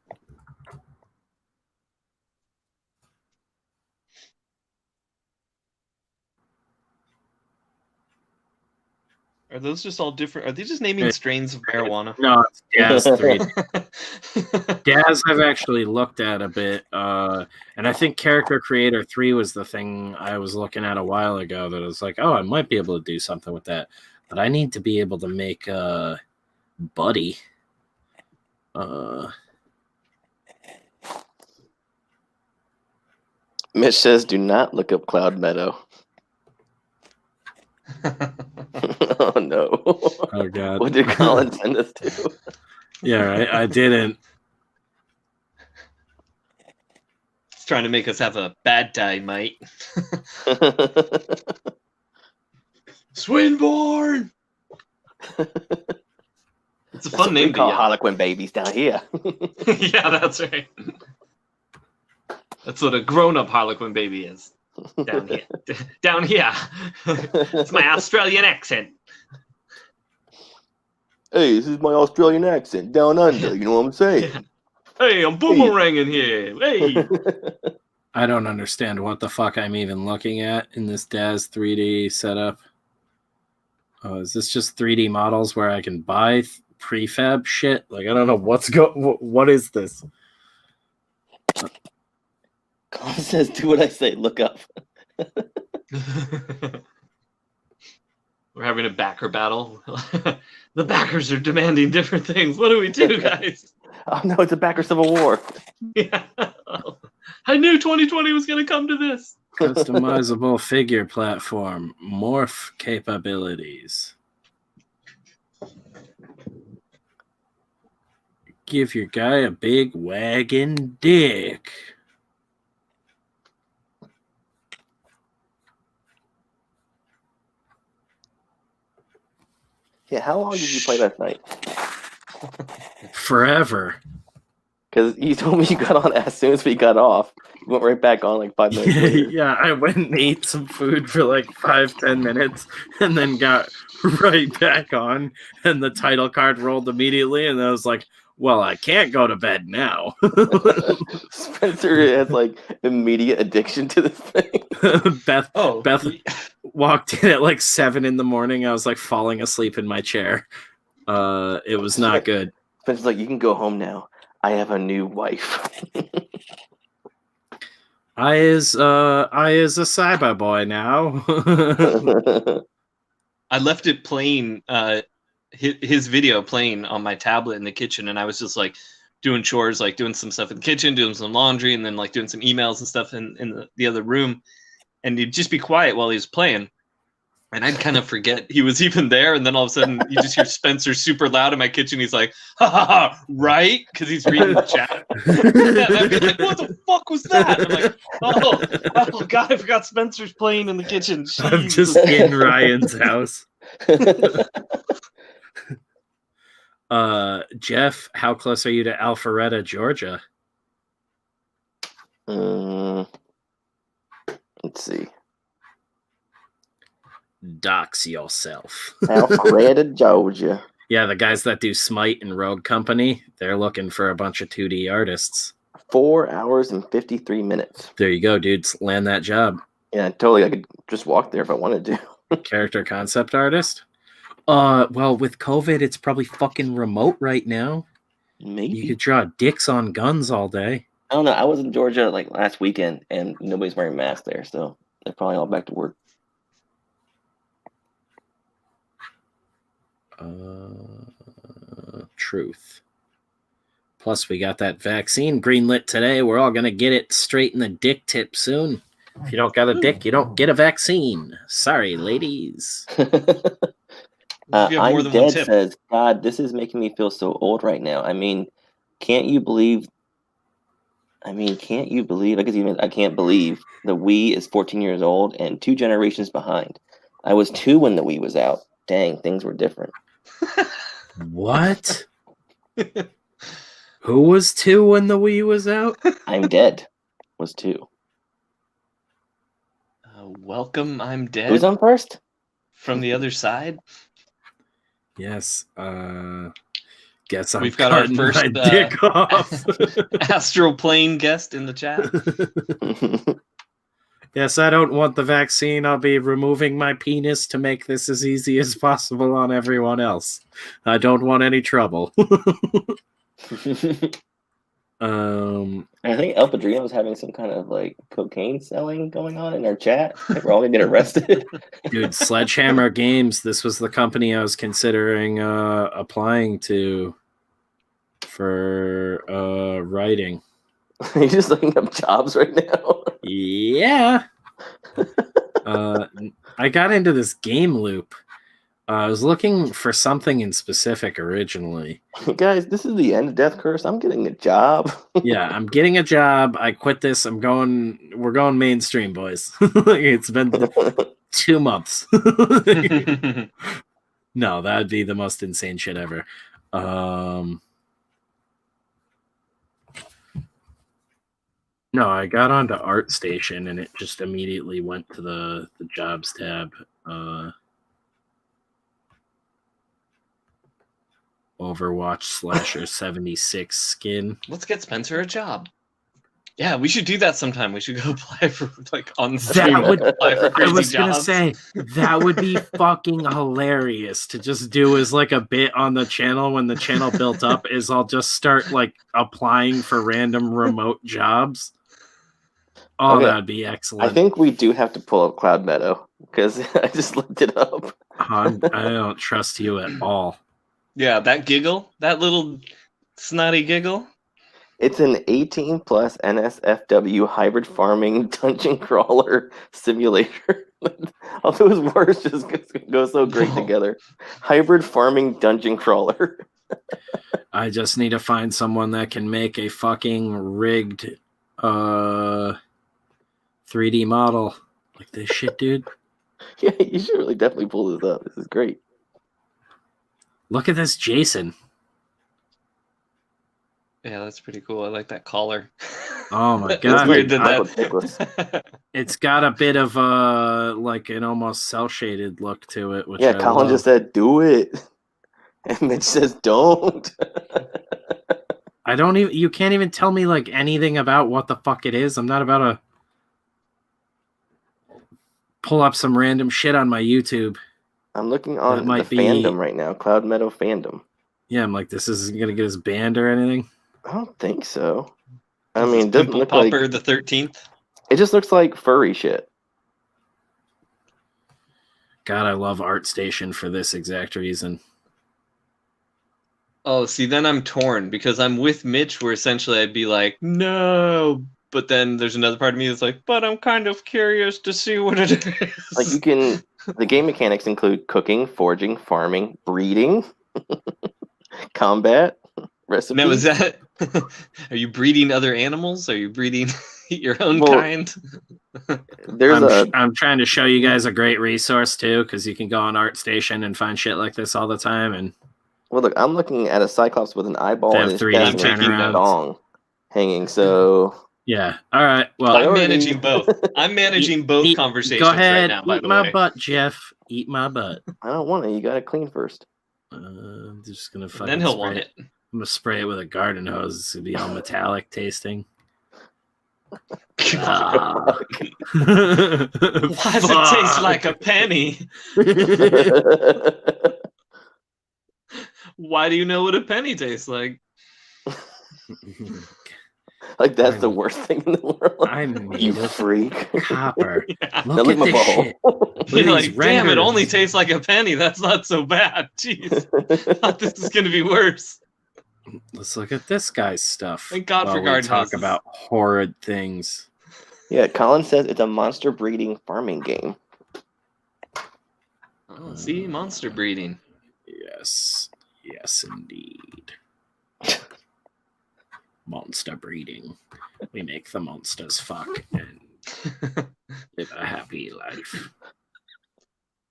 Are those just all different? Are they just naming strains of marijuana? No, it's Daz 3D. Daz I've actually looked at a bit, and I think Character Creator 3 was the thing I was looking at a while ago that I was like, oh, I might be able to do something with that. But I need to be able to make Buddy. Mitch says do not look up Cloud Meadow. Oh no. Oh god. What did Colin send us to? Yeah, right. I didn't. It's trying to make us have a bad time, mate. Swinburne! It's a fun name we call to Harlequin babies down here. Yeah, that's right. That's what a grown-up Harlequin baby is. Down here. Down here. It's my Australian accent. Hey, this is my Australian accent. Down under, you know what I'm saying? Yeah. Hey, I'm boomeranging here. Hey. I don't understand what the fuck I'm even looking at in this Daz 3D setup. Oh, is this just 3D models where I can buy prefab shit? Like, I don't know what is this? Colin says, do what I say, look up. We're having a backer battle. The backers are demanding different things. What do we do, guys? Oh no, it's a backer civil war. Yeah. I knew 2020 was going to come to this. Customizable figure platform. Morph capabilities. Give your guy a big wagon dick. Yeah, how long did you play last night? Forever. Because you told me you got on as soon as we got off. You went right back on like 5 minutes later. Yeah, I went and ate some food for like 5-10 minutes and then got right back on. And the title card rolled immediately. And I was like, well, I can't go to bed now. Spencer has like immediate addiction to this thing. Beth walked in at like 7 in the morning. I was like falling asleep in my chair. It was not good. Spencer's like, you can go home now. I have a new wife. I is a cyber boy now. I left it playing, his video playing on my tablet in the kitchen, and I was just like doing chores, like doing some stuff in the kitchen, doing some laundry, and then like doing some emails and stuff in the other room. And he'd just be quiet while he was playing. And I'd kind of forget he was even there, and then all of a sudden you just hear Spencer super loud in my kitchen. He's like, "Ha ha ha!" Right? Because he's reading the chat. And I'd be like, "What the fuck was that?" And I'm like, "Oh God, I forgot Spencer's playing in the kitchen." Jeez. I'm just in Ryan's house. Jeff, how close are you to Alpharetta, Georgia? Let's see. Dox yourself. Alpharetta, Georgia. Yeah, the guys that do Smite and Rogue Company, they're looking for a bunch of 2D artists. 4 hours and 53 minutes. There you go, dudes. Land that job. Yeah, totally. I could just walk there if I wanted to. Character concept artist? Well, with COVID, it's probably fucking remote right now. Maybe. You could draw dicks on guns all day. I don't know. I was in Georgia like last weekend, and nobody's wearing masks there, so they're probably all back to work. Truth. Plus, we got that vaccine greenlit today. We're all going to get it straight in the dick tip soon. If you don't got a dick, you don't get a vaccine. Sorry, ladies. I'm Dead says, God, this is making me feel so old right now. I mean, can't you believe I mean, can't you believe? I can't believe the Wii is 14 years old and 2 generations behind. I was 2 when the Wii was out. Dang, things were different. What? Who was 2 when the Wii was out? I'm Dead was 2. Welcome, I'm Dead. Who's on first? From the other side. Yes. Guess I'm We've got our first my dick off. astral plane guest in the chat. Yes, I don't want the vaccine. I'll be removing my penis to make this as easy as possible on everyone else. I don't want any trouble. I think El Padrino is having some kind of like cocaine selling going on in our chat. We're all gonna get arrested. Dude, Sledgehammer Games, this was the company I was considering applying to for writing. Are you just looking up jobs right now? Yeah. I got into this game loop. I was looking for something in specific originally. Guys, this is the end of Death Curse. I'm getting a job. Yeah, I'm getting a job. I quit this. We're going mainstream, boys. It's been 2 months. No, that'd be the most insane shit ever. No, I got onto ArtStation and it just immediately went to the jobs tab. Overwatch Slasher 76 skin. Let's get Spencer a job. Yeah, we should do that sometime. We should go apply for on That stream. would, Apply for I crazy was gonna jobs. say that would be fucking hilarious to just do as like a bit on the channel when the channel built up. Is I'll just start like applying for random remote jobs. Oh, Okay. that'd be excellent. I think we do have to pull up Cloud Meadow because I just looked it up. I don't trust you at all. Yeah, that giggle, that little snotty giggle. It's an 18 plus NSFW hybrid farming dungeon crawler simulator. All those words just go so great together. Hybrid farming dungeon crawler. I just need to find someone that can make a fucking rigged 3D model like this shit, dude. Yeah, you should really definitely pull this up. This is great. Look at this Jason. Yeah, that's pretty cool. I like that collar. Oh my It's god. weird that It's got a bit of like an almost cell shaded look to it, which Yeah, I Colin love. just said, do it. And Mitch says, don't. I don't even, you can't even tell me like anything about what the fuck it is. I'm not about to pull up some random shit on my YouTube. I'm looking on the might be- fandom right now. Cloud Meadow fandom. Yeah, I'm like, this isn't gonna get us banned or anything. I don't think so. I mean, it doesn't Pimple look Popper like... the 13th. It just looks like furry shit. God, I love ArtStation for this exact reason. Oh, see, then I'm torn because I'm with Mitch where essentially I'd be like, no. But then there's another part of me that's like, but I'm kind of curious to see what it is. Like you can... The game mechanics include cooking, foraging, farming, breeding, combat, recipes. Now, is that... Are you breeding other animals? Are you breeding your own Well, kind? I'm trying to show you guys a great resource too, because you can go on ArtStation and find shit like this all the time. And Well, look, I'm looking at a Cyclops with an eyeball They in have his 3D chest and a turnarounds. dong hanging, so... yeah, all right. Well, I'm managing both. I'm managing both conversations Go ahead, right now, by eat the my way. butt, Jeff. Eat my butt. I don't want it. You gotta clean first. I'm just gonna fucking Then he'll spray want it. I'm gonna spray it with a garden hose. It's gonna be all metallic tasting. Ah. Why does it taste like a penny? Why do you know what a penny tastes like? Like that's the worst thing in the world. I'm You made of freak. copper. Yeah. Now Look lick at my this butthole. shit. Look You're at like, these damn, it renders. only tastes like a penny. That's not so bad. Jeez. Thought this is gonna be worse. Let's look at this guy's stuff. Thank God while for we garden talk hoses. about horrid things. Yeah, Colin says it's a monster breeding farming game. Oh, see, monster breeding. Yes, yes, indeed. monster breeding. We make the monsters fuck and live a happy life.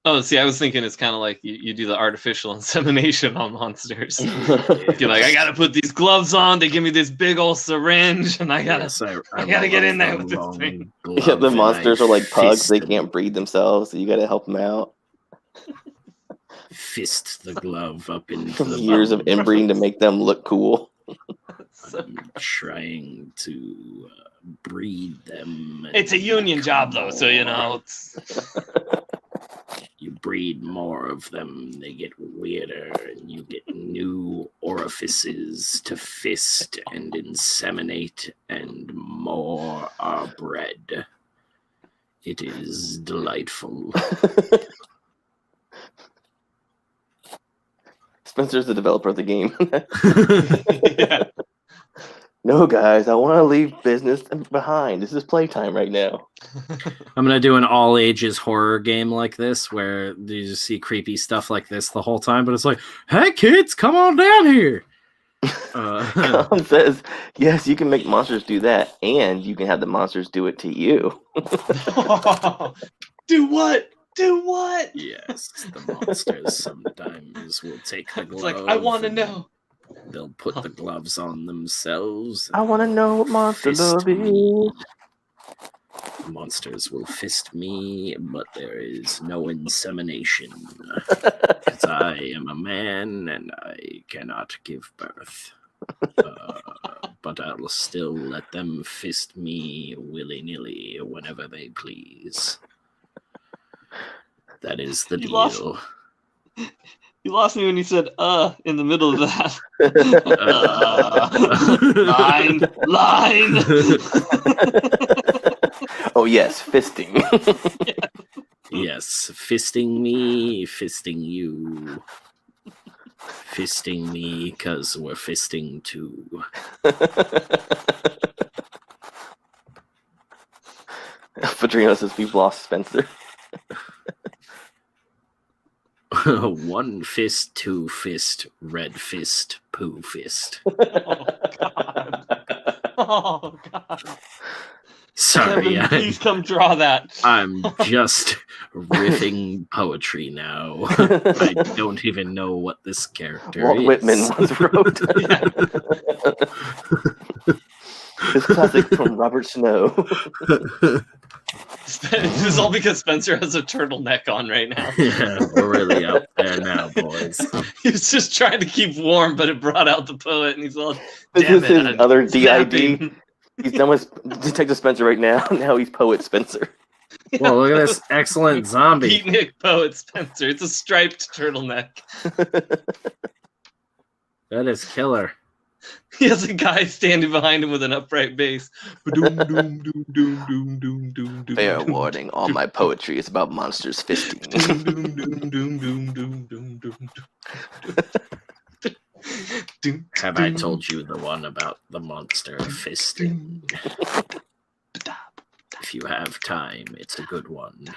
Oh, see, I was thinking it's kind of like you do the artificial insemination on monsters. You're like, I gotta put these gloves on. They give me this big old syringe, and I gotta get in there with this thing. Yeah, the monsters are like pugs; they can't breed themselves, so you gotta help them out. Fist the glove up into the Years of bum. inbreeding to make them look cool. I'm trying to breed them. It's a union job, though, so you know. It's... You breed more of them, they get weirder, and you get new orifices to fist and inseminate, and more are bred. It is delightful. Spencer's the developer of the game. Yeah. No, guys, I want to leave business behind. This is playtime right now. I'm going to do an all-ages horror game like this, where you just see creepy stuff like this the whole time, but it's like, hey, kids, come on down here. Colin says, yes, you can make monsters do that, and you can have the monsters do it to you. Do what? Do what? Yes, the monsters sometimes will take the glove. It's like, I want to know. They'll put the gloves on themselves. I want to know what monster love is. Monsters will fist me, but there is no insemination. Because I am a man and I cannot give birth. But I'll still let them fist me willy-nilly whenever they please. That is the deal. You lost me when you said in the middle of that. Line. Oh yes, fisting. Yes, fisting me, fisting you. Fisting me because we're fisting too. Padrino says we've lost Spencer. 1 fist, 2 fist, red fist, poo fist. Oh God. Sorry, Kevin, please come draw that. I'm just riffing poetry now. I don't even know what this character Walt is. Whitman once wrote. This classic from Robert Snow. This is all because Spencer has a turtleneck on right now. Yeah, we're really out there now, boys. He's just trying to keep warm, but it brought out the poet, and he's all, This damn is his it, other snapping. DID. He's done with Detective Spencer right now. Now he's Poet Spencer. Well, look at this excellent zombie. Beatnik Poet Spencer. It's a striped turtleneck. That is killer. He has a guy standing behind him with an upright bass. Fair warning, all my poetry is about monsters fisting. Have I told you the one about the monster fisting? If you have time, it's a good one.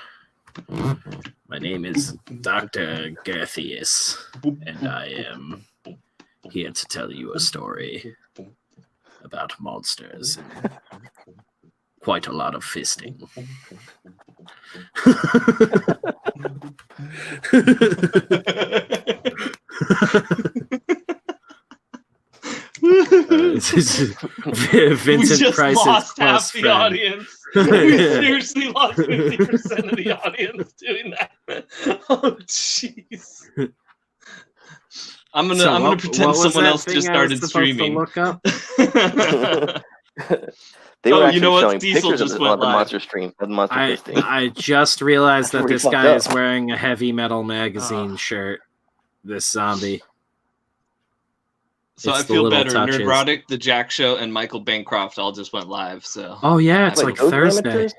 My name is Dr. Gerthius, and I am here to tell you a story about monsters and quite a lot of fisting. Vincent Price's lost close half the friend. audience. We seriously lost 50% of the audience doing that. Oh, jeez. I'm gonna pretend someone else just started streaming. Look up? They were actually you know what? showing Diesel pictures just of went the live. monster stream, of the monster fisting. I just realized that Pretty this fucked guy up. is wearing a heavy metal magazine shirt. This zombie. So It's I the feel little better. touches. Nerdrotic, The Jack Show, and Michael Bancroft all just went live. So Oh yeah, it's Wait, like those Thursday. amateurs?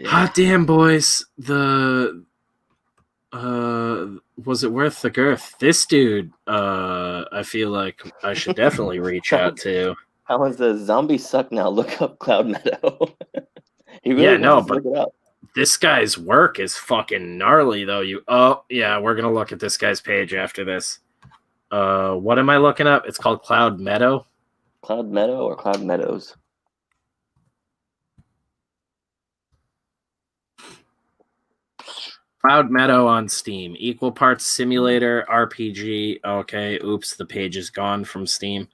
Hot damn, boys! The was it worth the girth? This dude, I feel like I should definitely reach out to. How is the zombie suck now? Look up Cloud Meadow. He really Yeah, no, wants to but look it up. this guy's work is fucking gnarly, though. Oh yeah, we're gonna look at this guy's page after this. What am I looking up? It's called Cloud Meadow. Cloud Meadow or Cloud Meadows? Cloud Meadow on Steam. Equal parts simulator, RPG. Okay, oops, the page is gone from Steam.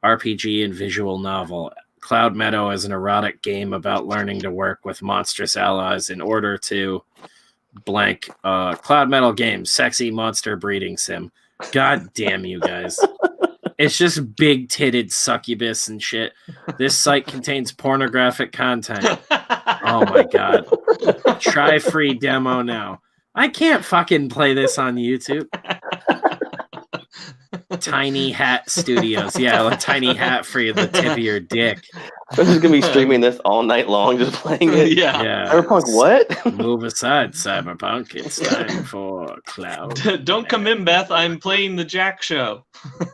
RPG and visual novel. Cloud Meadow is an erotic game about learning to work with monstrous allies in order to blank. Cloud Meadow game, sexy monster breeding sim. God damn you guys. It's just big-titted succubus and shit. This site contains pornographic content. Oh my god. Try free demo now. I can't fucking play this on YouTube. Tiny Hat Studios. Yeah, like Tiny Hat for the tip of your dick. So just gonna be streaming this all night long, just playing it. Yeah. Cyberpunk what? Move aside, Cyberpunk. It's time for Cloud. Don't come in, Beth. I'm playing the Jack show.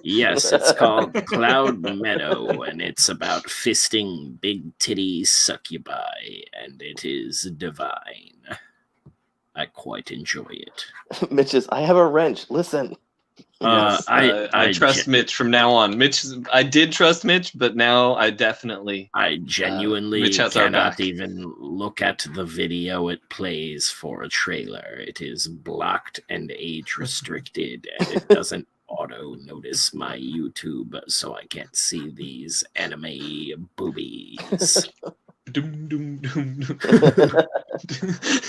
Yes, it's called Cloud Meadow, and it's about fisting big titty succubi, and it is divine. I quite enjoy it. Mitch is, I have a wrench. Listen. Yes, I trust Mitch from now on. I did trust Mitch, but now I definitely. I genuinely Mitch has our cannot back. even look at the video it plays for a trailer. It is blocked and age restricted, and it doesn't auto notice my YouTube, so I can't see these anime boobies. Doom, doom, doom, doom.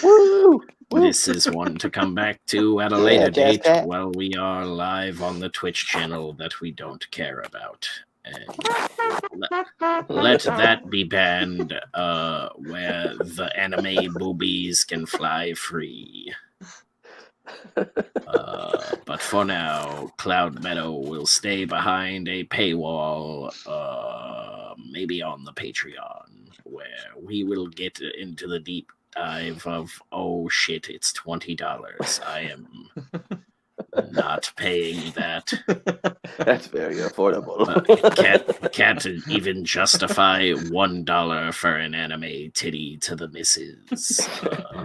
Woo! This is one to come back to at a later Jazz date Cat. while we are live on the Twitch channel that we don't care about. And let that be banned, where the anime boobies can fly free. But for now, Cloud Meadow will stay behind a paywall, maybe on the Patreon, where we will get into the deep dive of, oh shit, it's $20. I am not paying that. That's very affordable. Can't even justify $1 for an anime titty to the missus.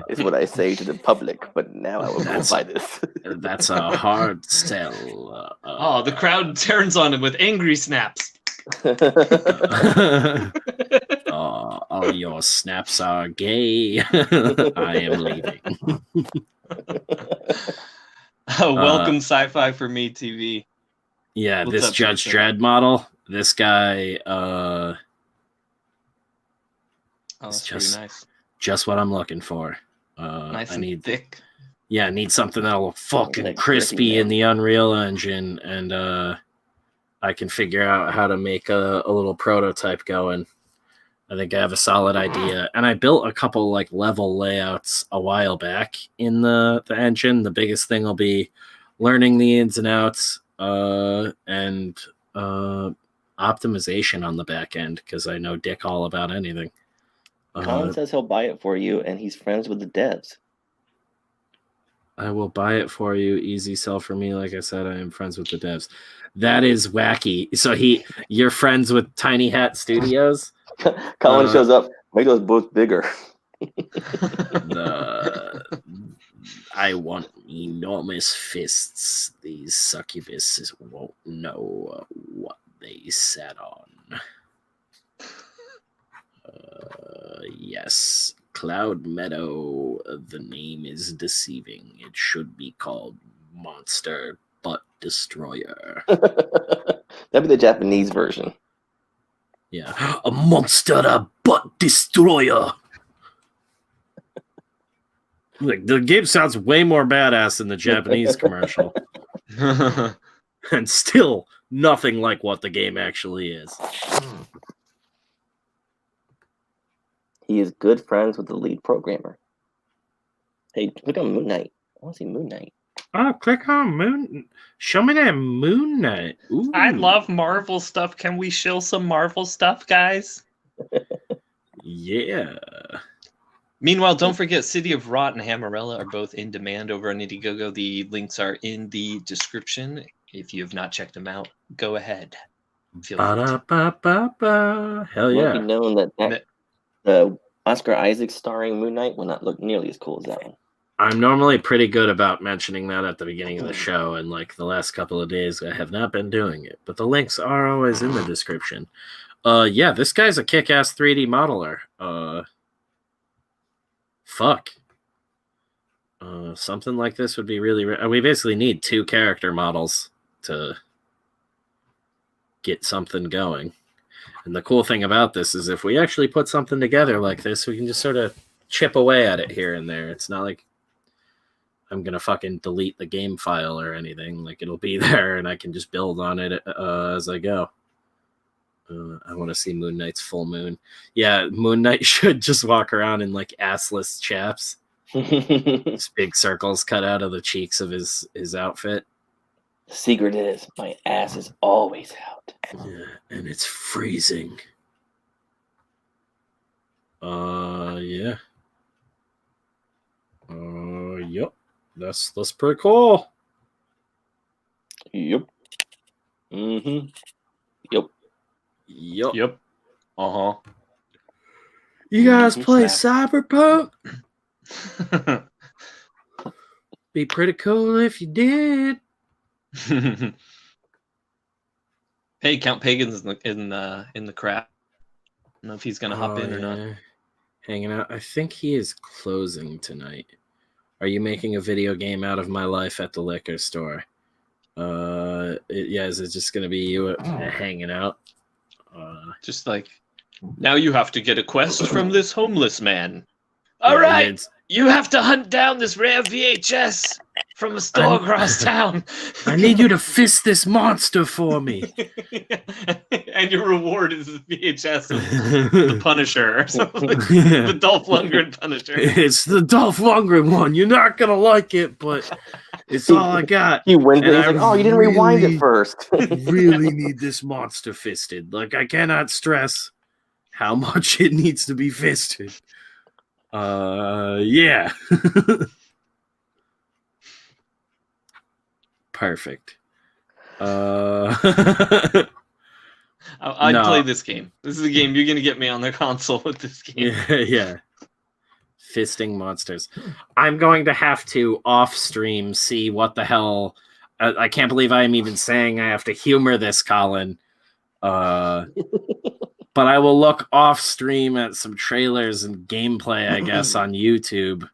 Is what I say to the public, but now I will go buy this. That's a hard sell. Oh, the crowd turns on him with angry snaps. All your snaps are gay. I am leaving. Welcome sci-fi for me TV. Yeah, What's this up, Judge Jason? Dredd model. This guy. Oh, It's that's pretty just nice. just what I'm looking for. Nice I and need thick. Yeah, I need something that'll fucking Like crispy jerky, in the Unreal Engine, and I can figure out how to make a little prototype going. I think I have a solid idea, and I built a couple like level layouts a while back in the engine. The biggest thing will be learning the ins and outs and optimization on the back end, because I know dick all about anything. Colin says he'll buy it for you, and he's friends with the devs. I will buy it for you. Easy sell for me. Like I said, I am friends with the devs. That is wacky. So you're friends with Tiny Hat Studios? Colin shows up. Make those boats bigger. I want enormous fists. These succubuses won't know what they sat on. Yes. Cloud Meadow, the name is deceiving. It should be called Monster Butt Destroyer. That'd be the Japanese version. Yeah. A Monster Butt Destroyer. Like, the game sounds way more badass than the Japanese commercial. And still nothing like what the game actually is. He is good friends with the lead programmer. Hey, click on Moon Knight. I want to see Moon Knight. Oh, click on Moon. Show me that Moon Knight. Ooh. I love Marvel stuff. Can we shill some Marvel stuff, guys? Yeah. Meanwhile, don't forget City of Rot and Hammerella are both in demand over on Indiegogo. The links are in the description. If you have not checked them out, go ahead. Feel free to. Ba-da-ba-ba-ba. Hell It might yeah. be known that the Oscar Isaac starring Moon Knight will not look nearly as cool as that one. I'm normally pretty good about mentioning that at the beginning of the show, and like the last couple of days, I have not been doing it. But the links are always in the description. Yeah, this guy's a kick-ass 3D modeler. Fuck. Something like this would be really... we basically need 2 character models to get something going. And the cool thing about this is if we actually put something together like this, we can just sort of chip away at it here and there. It's not like I'm going to fucking delete the game file or anything. Like, it'll be there, and I can just build on it as I go. I want to see Moon Knight's full moon. Yeah, Moon Knight should just walk around in, like, assless chaps. Just big circles cut out of the cheeks of his outfit. The secret is, my ass is always out. Yeah, and it's freezing. Yeah. Yep. That's pretty cool. Yep. Mm-hmm. Yep. Yep. Uh-huh. You guys play Cyberpunk? Be pretty cool if you did. Hey, Count Pagan's in the crowd. I don't know if he's gonna hop in or not. Hanging out. I think he is closing tonight. Are you making a video game out of my life at the liquor store? Is it just gonna be you hanging out? Just like, now you have to get a quest from this homeless man. All right, you have to hunt down this rare VHS from a store across town. I need you to fist this monster for me. And your reward is the VHS of the Punisher or something. The Dolph Lundgren Punisher. It's the Dolph Lundgren one. You're not gonna like it, but it's all I got. He wins it. He's like, oh, you didn't rewind it first. Really need this monster fisted. Like, I cannot stress how much it needs to be fisted. Yeah. Perfect. I'd play this game. This is a game you're gonna get me on the console with this game. Yeah. Fisting monsters. I'm going to have to off stream see what the hell. I can't believe I'm even saying I have to humor this, Colin. But I will look off stream at some trailers and gameplay, I guess, on YouTube.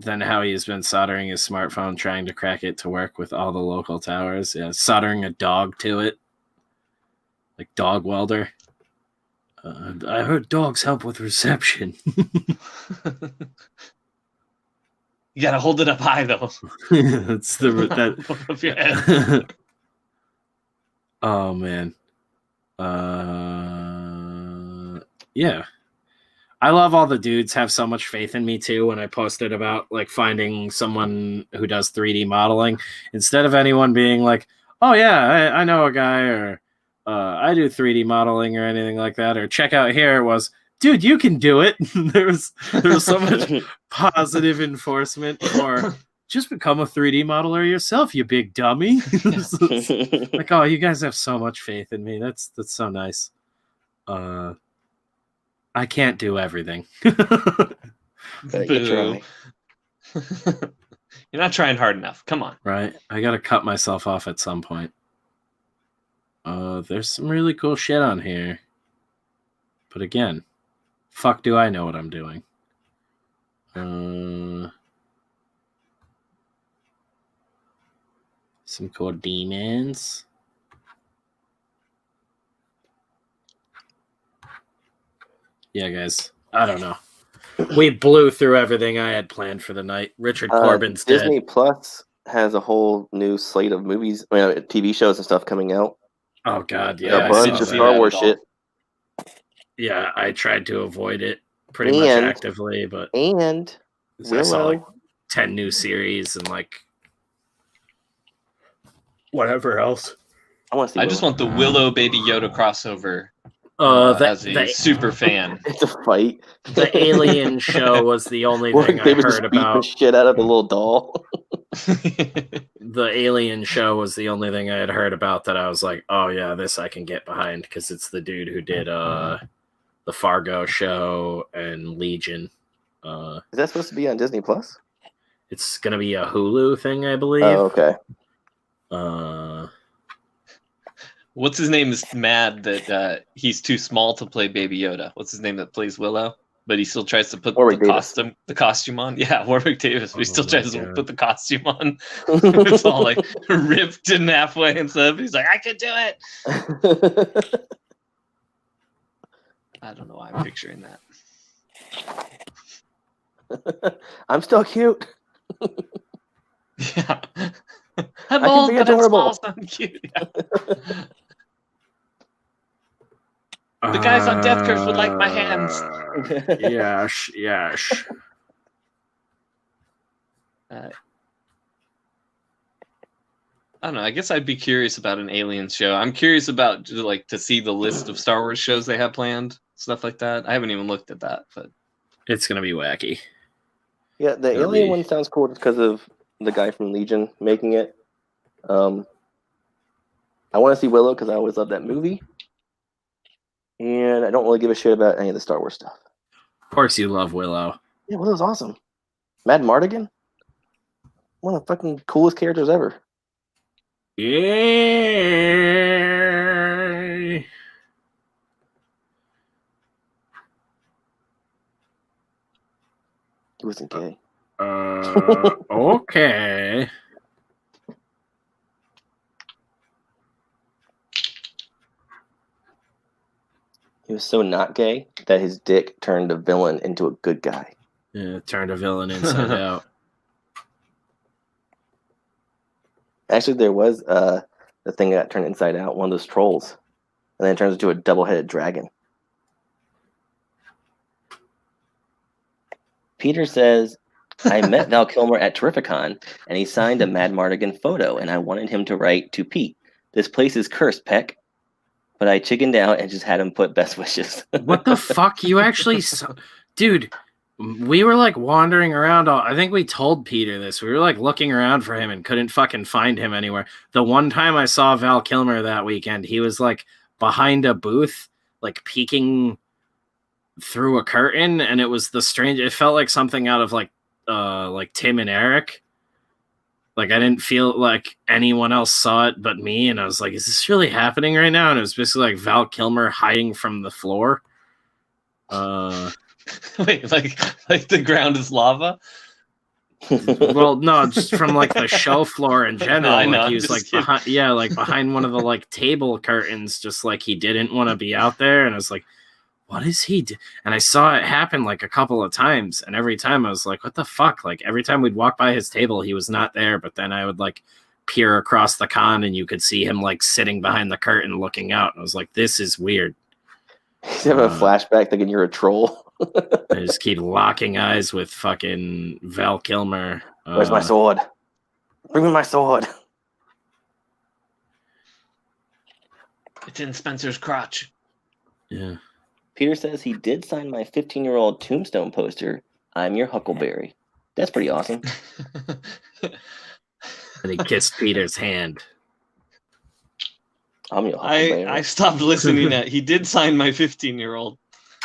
Then how he's been soldering his smartphone, trying to crack it to work with all the local towers. Yeah, soldering a dog to it. Like dog welder. I heard dogs help with reception. You gotta hold it up high, though. That's Above your head. Oh, man. Yeah. I love all the dudes have so much faith in me, too, when I posted about, like, finding someone who does 3D modeling. Instead of anyone being like, oh, yeah, I know a guy, or I do 3D modeling or anything like that, or check out here, it was, dude, you can do it. there was so much positive enforcement for just become a 3D modeler yourself, you big dummy. Like, oh, you guys have so much faith in me. That's so nice. I can't do everything. You're not trying hard enough. Come on. Right? I gotta cut myself off at some point. There's some really cool shit on here. But again, fuck do I know what I'm doing. Some cool demons. Yeah, guys. I don't know. We blew through everything I had planned for the night. Richard Corben's dead. Disney Plus has a whole new slate of movies, TV shows and stuff coming out. Oh, God, yeah. A bunch of Star Wars shit. Yeah, I tried to avoid it pretty much actively, but... And I saw, like, 10 new series and, like... whatever else. I just want the Willow Baby Yoda crossover. As a super fan. It's a fight. The Alien show was the only thing I heard about. Shit out of the little doll. The Alien show was the only thing I had heard about that I was like, oh yeah, this I can get behind because it's the dude who did the Fargo show and Legion. Is that supposed to be on Disney Plus? It's gonna be a Hulu thing, I believe. Oh, okay. What's his name is mad that he's too small to play Baby Yoda. What's his name that plays Willow? But he still tries to put the costume on. Yeah, Warwick Davis. But he still tries to put the costume on. It's all like ripped in halfway and stuff. He's like, I can do it. I don't know why I'm picturing that. I'm still cute. Yeah. I'm old, but I'm small, so I'm cute. Yeah. The guys on Death Curse would like my hands. Yes. I don't know. I guess I'd be curious about an Aliens show. I'm curious about to see the list of Star Wars shows they have planned, stuff like that. I haven't even looked at that, but it's gonna be wacky. Yeah, the Alien one sounds cool just because of the guy from Legion making it. I want to see Willow because I always loved that movie. And I don't really give a shit about any of the Star Wars stuff. Of course you love Willow. Yeah, Willow's awesome. Mad Mardigan? One of the fucking coolest characters ever. Yay! He wasn't gay. Okay. He was so not gay that his dick turned a villain into a good guy. Yeah, turned a villain inside out. Actually, there was the thing that turned inside out, one of those trolls. And then it turns into a double-headed dragon. Peter says, I met Val Kilmer at Terrificon, and he signed a Mad Mardigan photo, and I wanted him to write to Pete, this place is cursed, Peck. But I chickened out and just had him put best wishes. What the fuck? You actually... Dude, we were like wandering around. I think we told Peter this. We were like looking around for him and couldn't fucking find him anywhere. The one time I saw Val Kilmer that weekend, he was like behind a booth, like peeking through a curtain, and it was the strange... It felt like something out of like Tim and Eric. Like, I didn't feel like anyone else saw it but me, and I was like, is this really happening right now? And it was basically like Val Kilmer hiding from the floor. Wait, like the ground is lava? Well, no, just from like the show floor in general. I know, like he was like behind, behind one of the like table curtains, just like he didn't want to be out there. And I was like, what is he do? And I saw it happen like a couple of times, and every time I was like, what the fuck? Like every time we'd walk by his table, he was not there, but then I would like peer across the con and you could see him like sitting behind the curtain looking out. And I was like, this is weird. He's having a flashback thinking you're a troll. I just keep locking eyes with fucking Val Kilmer. Where's my sword? Bring me my sword. It's in Spencer's crotch. Yeah. Peter says he did sign my 15-year-old tombstone poster. I'm your Huckleberry. That's pretty awesome. And he kissed Peter's hand. I'm your Huckleberry. I stopped listening at he did sign my 15-year-old.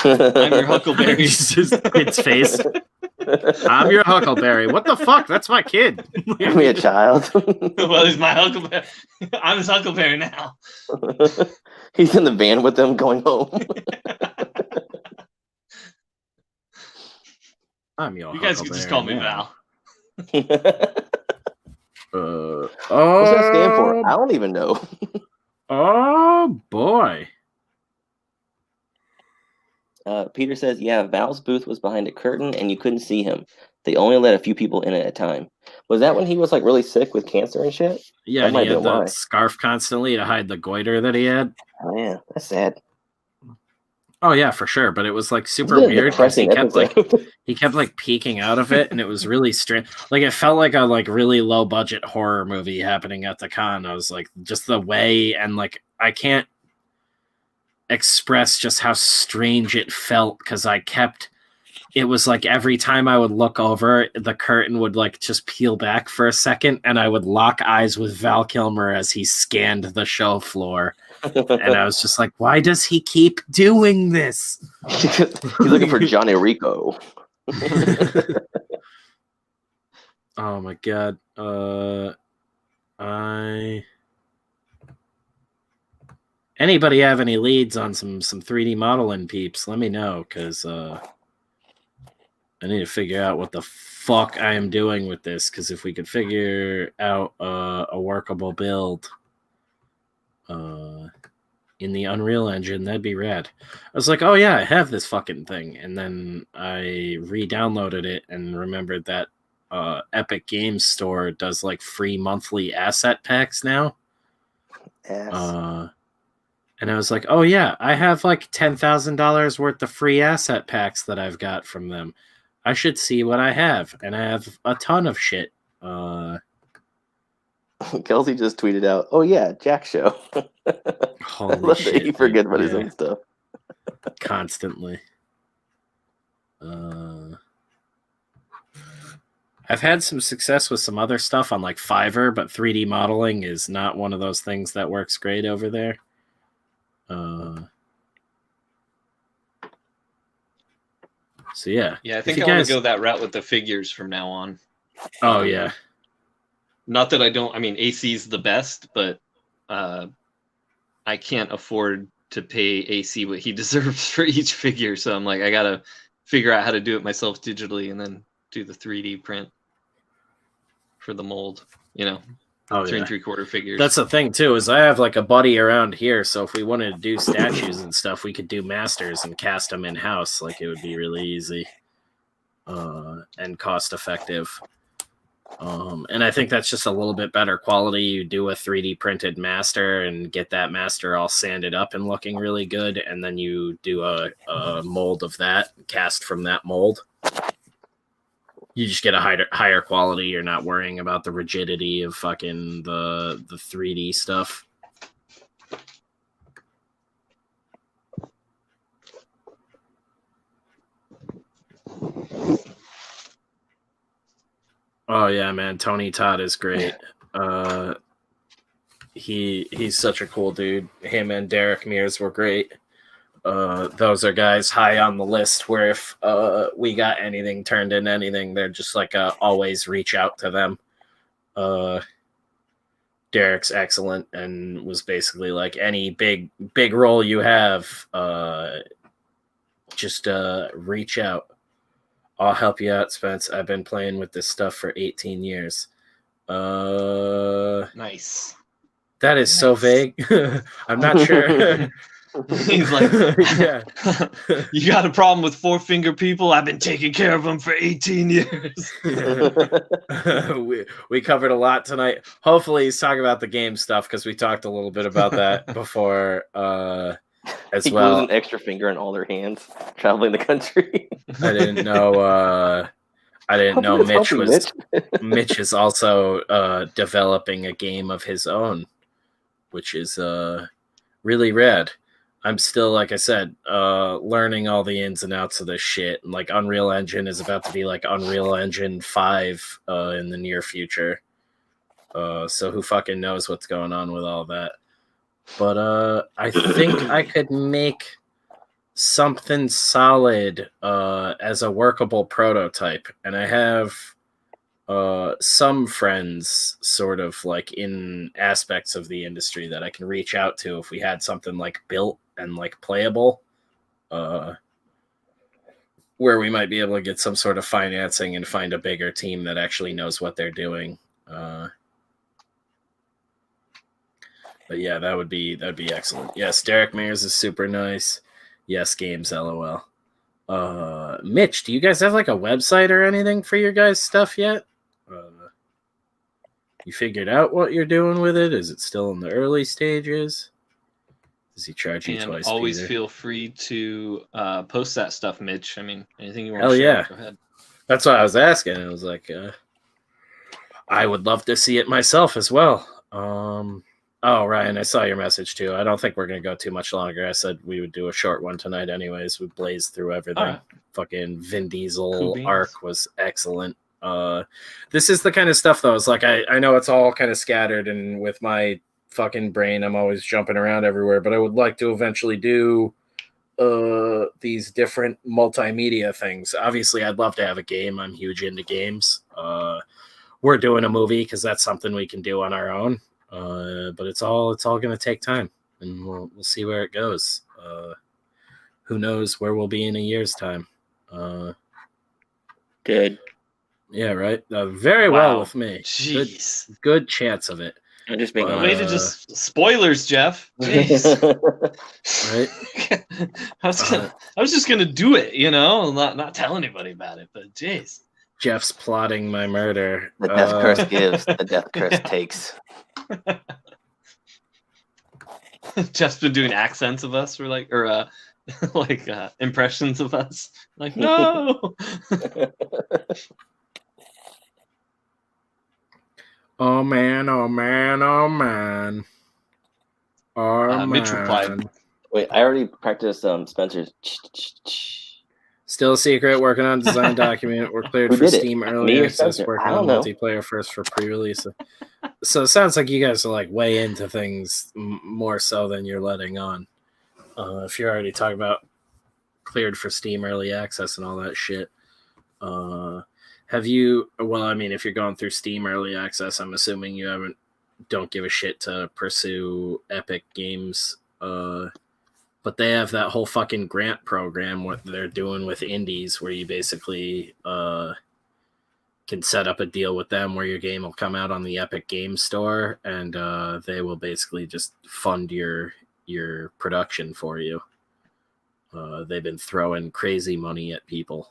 I'm your Huckleberry. Just kid's face. I'm your Huckleberry. What the fuck? That's my kid. Give me a child. Well, he's my Huckleberry. I'm his Huckleberry now. He's in the van with them going home. I'm your You guys can just call me Val. What's that stand for? I don't even know. Oh boy. Peter says, yeah, Val's booth was behind a curtain and you couldn't see him. They only let a few people in at a time. Was that when he was like really sick with cancer and shit? Yeah, and he had the scarf constantly to hide the goiter that he had. Oh yeah, that's sad. Oh yeah, for sure. But it was like super weird because he kept like peeking out of it, and it was really strange. Like it felt like a like really low budget horror movie happening at the con. I was like, just the way, and like I can't express just how strange it felt because it was like every time I would look over, the curtain would like just peel back for a second, and I would lock eyes with Val Kilmer as he scanned the show floor. And I was just like, why does he keep doing this? He's looking for Johnny Rico. Oh my god. Anybody have any leads on some 3D modeling peeps? Let me know, because I need to figure out what the fuck I am doing with this, because if we could figure out a workable build in the Unreal Engine, that'd be rad. I was like, oh yeah, I have this fucking thing, and then I re-downloaded it and remembered that Epic Games Store does like free monthly asset packs now. And I was like, oh yeah, I have like $10,000 worth of free asset packs that I've got from them. I should see what I have, and I have a ton of shit. Kelsey just tweeted out, "Oh yeah, Jack Show." Holy I love shit! that he forgets about his Yeah. own stuff. Constantly. I've had some success with some other stuff on like Fiverr, but 3D modeling is not one of those things that works great over there. So yeah. Yeah, I think I want to go that route with the figures from now on. Oh yeah. Not that I don't. I mean, AC's the best, but I can't afford to pay AC what he deserves for each figure. So I'm like, I gotta figure out how to do it myself digitally, and then do the 3D print for the mold. You know, 3 3/4 figures. That's the thing too, is I have like a buddy around here, so if we wanted to do statues and stuff, we could do masters and cast them in house. Like it would be really easy and cost effective. And I think that's just a little bit better quality. You do a 3D printed master and get that master all sanded up and looking really good, and then you do a mold of that, cast from that mold. You just get a higher quality. You're not worrying about the rigidity of fucking the 3D stuff. Oh yeah, man. Tony Todd is great. He's such a cool dude. Him and Derek Mears were great. Those are guys high on the list where if we got anything turned in anything, they're just like always reach out to them. Derek's excellent and was basically like, any big role you have, just reach out. I'll help you out, Spence. I've been playing with this stuff for 18 years. Nice. That is so vague. I'm not sure. He's like, yeah. You got a problem with 4-finger people? I've been taking care of them for 18 years. we covered a lot tonight. Hopefully he's talking about the game stuff, because we talked a little bit about that before as he well. glues an extra finger in all their hands traveling the country. I didn't know Mitch was Mitch is also developing a game of his own, which is really rad. I'm still, like I said, learning all the ins and outs of this shit. And like Unreal Engine is about to be like Unreal Engine 5 in the near future. So who fucking knows what's going on with all that. But I think I could make something solid as a workable prototype. And I have some friends sort of like in aspects of the industry that I can reach out to if we had something like built and like playable, where we might be able to get some sort of financing and find a bigger team that actually knows what they're doing. But yeah, that'd be excellent. Yes, Derek Mears is super nice. Yes, games, LOL. Mitch, do you guys have like a website or anything for your guys' stuff yet? You figured out what you're doing with it? Is it still in the early stages? Does he charge you And twice? always Peter? feel free to post that stuff, Mitch. I mean, anything you want Hell to share, yeah. go ahead. That's what I was asking. I was like, I would love to see it myself as well. Oh, Ryan, I saw your message too. I don't think we're going to go too much longer. I said we would do a short one tonight anyways. We blazed through everything. Right. Fucking Vin Diesel Cool beans. arc was excellent. This is the kind of stuff, though. It's like, I know it's all kind of scattered, and with my fucking brain, I'm always jumping around everywhere, but I would like to eventually do these different multimedia things. Obviously, I'd love to have a game. I'm huge into games. We're doing a movie because that's something we can do on our own. But it's all going to take time, and we'll see where it goes. Who knows where we'll be in a year's time? Good. Yeah, right. Very well with me. Jeez. Good chance of it. I'm just being Way to just spoilers, Jeff. Jeez. Right. I was just gonna do it, not tell anybody about it. But jeez. Jeff's plotting my murder. The death curse gives, the death curse takes. Jeff's been doing accents of us, or impressions of us. Like, no. Oh man, oh man, oh man. Oh Mitch replied. Wait, I already practiced Spencer's. Still a secret, working on design document. We're cleared Who for did it? Steam Me early or access, Spencer? working I on don't know. multiplayer first for pre-release. So it sounds like you guys are like way into things more so than you're letting on. If you're already talking about cleared for Steam early access and all that shit. Have you, well, I mean, if you're going through Steam early access, I'm assuming you don't give a shit to pursue Epic Games. But they have that whole fucking grant program, what they're doing with indies, where you basically can set up a deal with them where your game will come out on the Epic Games Store, and they will basically just fund your production for you. They've been throwing crazy money at people.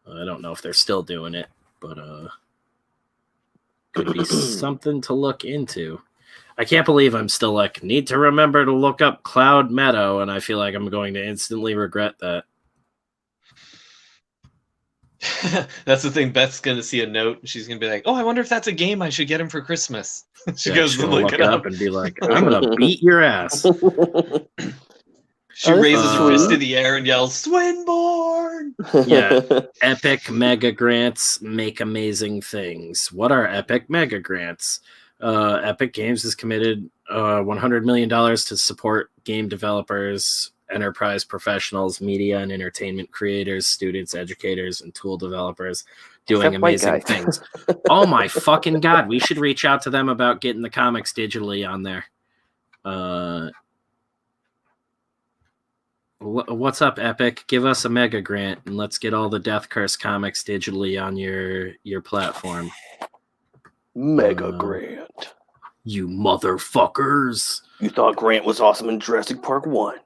I don't know if they're still doing it, but could be something to look into. I can't believe I'm still need to remember to look up Cloud Meadow, and I feel like I'm going to instantly regret that. That's the thing. Beth's going to see a note, and she's going to be like, oh, I wonder if that's a game I should get him for Christmas. She goes to look it up and be like, I'm going to beat your ass. She raises her fist in the air and yells, Swinborn! Yeah, Epic Mega Grants make amazing things. What are Epic Mega Grants? Epic Games has committed $100 million to support game developers, enterprise professionals, media and entertainment creators, students, educators, and tool developers doing amazing things. Oh my fucking God. We should reach out to them about getting the comics digitally on there. What's up, Epic? Give us a mega grant and let's get all the Death Curse comics digitally on your platform. Mega Grant. You motherfuckers. You thought Grant was awesome in Jurassic Park 1,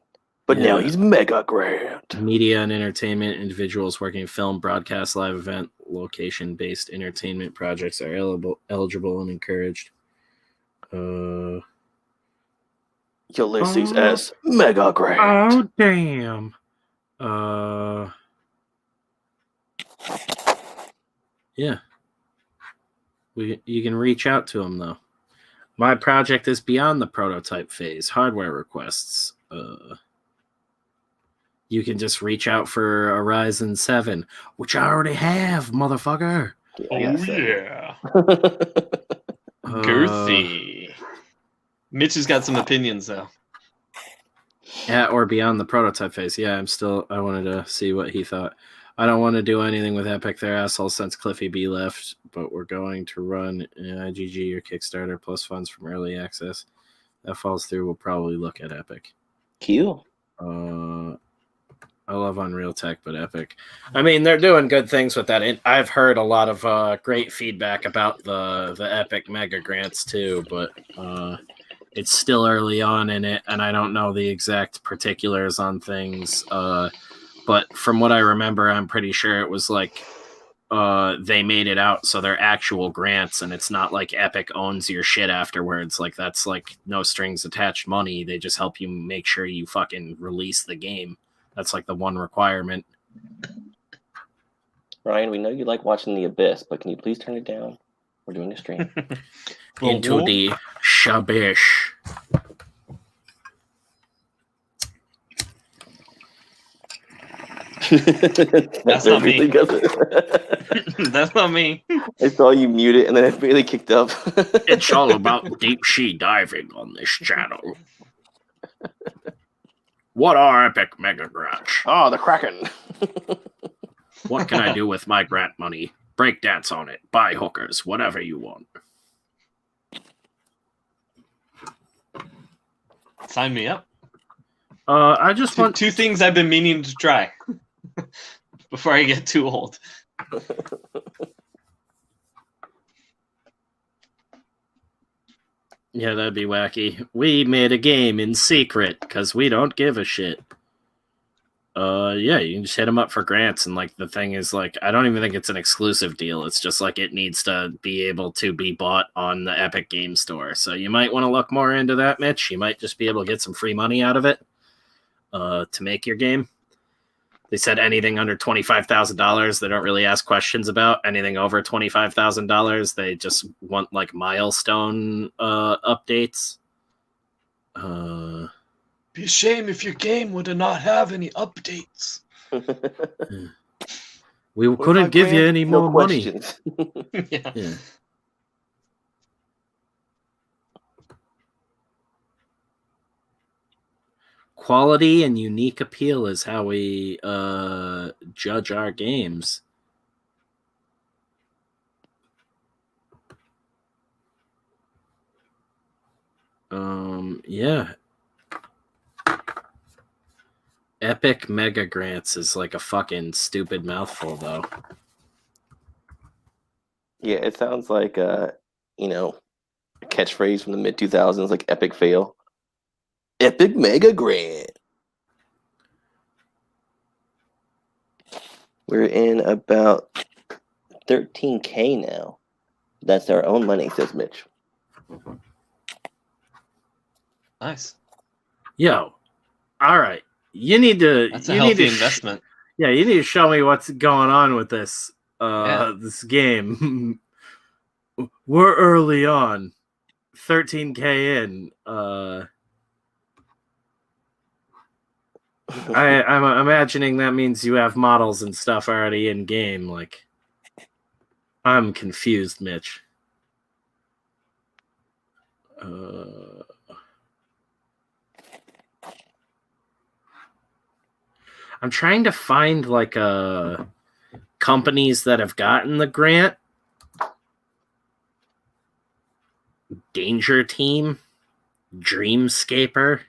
but now he's Mega Grant. Media and entertainment individuals working in film, broadcast, live event, location-based entertainment projects are eligible and encouraged. Ulysses S. Mega Grant. Oh, damn. Yeah. You can reach out to them, though. My project is beyond the prototype phase. Hardware requests. You can just reach out for a Ryzen 7, which I already have, motherfucker. Yeah. Girthy. Mitch has got some opinions, though. Yeah, or beyond the prototype phase. Yeah, I wanted to see what he thought. I don't want to do anything with Epic. They're assholes since Cliffy B left, but we're going to run IGG or Kickstarter plus funds from early access. That falls through, we'll probably look at Epic. Cute. I love Unreal Tech, but Epic. I mean, they're doing good things with that. I've heard a lot of great feedback about the Epic Mega Grants too, but it's still early on in it, and I don't know the exact particulars on things. But from what I remember, I'm pretty sure it was they made it out so they're actual grants, and it's not like Epic owns your shit afterwards. That's no strings attached money. They just help you make sure you fucking release the game. That's the one requirement. Ryan, we know you like watching The Abyss, but can you please turn it down? We're doing a stream. Into the shabish. That's not me. That's not me. I saw you mute it, and then it really kicked up. It's all about deep sea diving on this channel. What are epic mega grants? Oh, the Kraken. What can I do with my grant money? Break dance on it. Buy hookers. Whatever you want. Sign me up. I just want Two things I've been meaning to try before I get too old. Yeah, that'd be wacky. We made a game in secret because we don't give a shit. Yeah, you can just hit them up for grants, and like the thing is, like, I don't even think it's an exclusive deal. It's just like it needs to be able to be bought on the Epic Game Store. So you might want to look more into that, Mitch. You might just be able to get some free money out of it to make your game. They said anything under $25,000, they don't really ask questions about. Anything over $25,000, they just want like milestone updates. Be a shame if your game would not have any updates. We couldn't give you any more money. Yeah. Yeah. Quality and unique appeal is how we judge our games. Yeah. Epic mega grants is like a fucking stupid mouthful, though. Yeah, it sounds like a catchphrase from the mid 2000s, like epic fail. Epic mega grant. We're in about 13K now. That's our own money, says Mitch. Nice. Yo, all right. You need to. That's a you healthy need to investment. Yeah, you need to show me what's going on with this. Yeah. This game. We're early on, 13K in. I'm imagining that means you have models and stuff already in game. Like, I'm confused, Mitch. I'm trying to find like companies that have gotten the grant. Danger Team, Dreamscaper,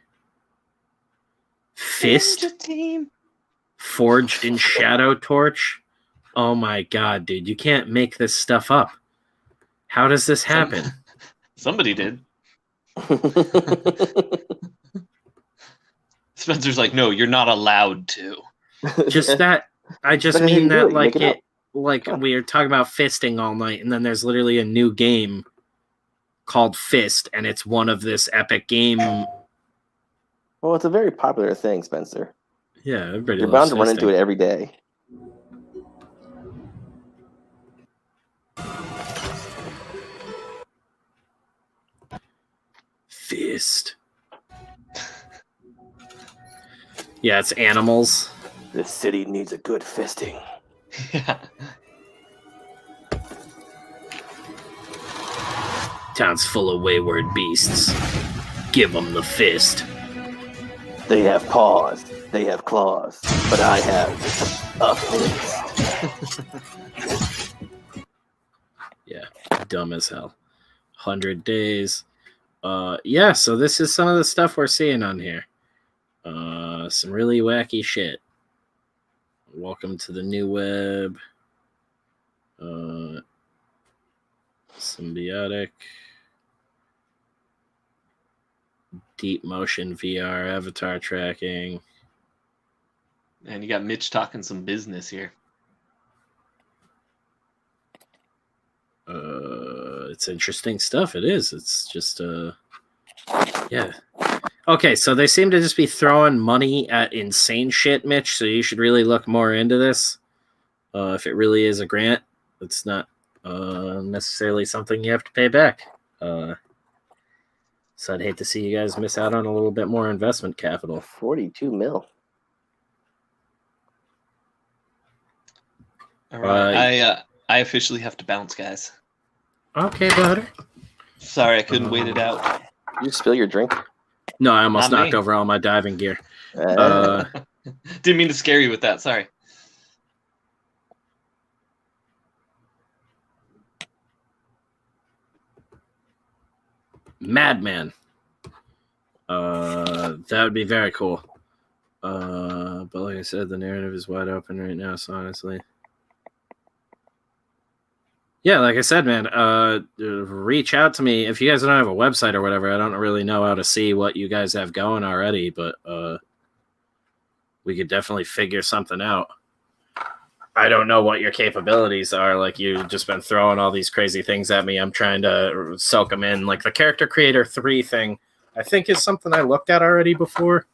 Fist, Danger Team. Forged in Shadow Torch. Oh my god, dude, you can't make this stuff up. How does this happen? Somebody did. Spencer's like, no, you're not allowed to. Just that. I just But then mean you do that it, you like make it up. like we are talking about fisting all night, and then there's literally a new game called Fist, and it's one of this Epic game. Well, it's a very popular thing, Spencer. Yeah, everybody. You're loves bound to run into fisting. it every day. Fist. Yeah, it's animals. This city needs a good fisting. Yeah. Town's full of wayward beasts. Give them the fist. They have paws, they have claws, but I have a fist. Yeah, dumb as hell. 100 days. Yeah, so this is some of the stuff we're seeing on here. Some really wacky shit. Welcome to the new web. Symbiotic. Deep motion VR avatar tracking. And you got Mitch talking some business here. It's interesting stuff. It is. It's just yeah. Okay, so they seem to just be throwing money at insane shit, Mitch. So you should really look more into this. If it really is a grant, it's not necessarily something you have to pay back. So I'd hate to see you guys miss out on a little bit more investment capital. 42 mil. All right, I officially have to bounce, guys. Okay, butter. Sorry, I couldn't wait it out. You spill your drink? No, I almost Not knocked me. over all my diving gear. Didn't mean to scare you with that. Sorry. Madman. That would be very cool. But like I said, the narrative is wide open right now, so honestly. Yeah, like I said, man, reach out to me. If you guys don't have a website or whatever, I don't really know how to see what you guys have going already, but we could definitely figure something out. I don't know what your capabilities are. Like, you've just been throwing all these crazy things at me. I'm trying to soak them in. Like, the Character Creator 3 thing, I think is something I looked at already before.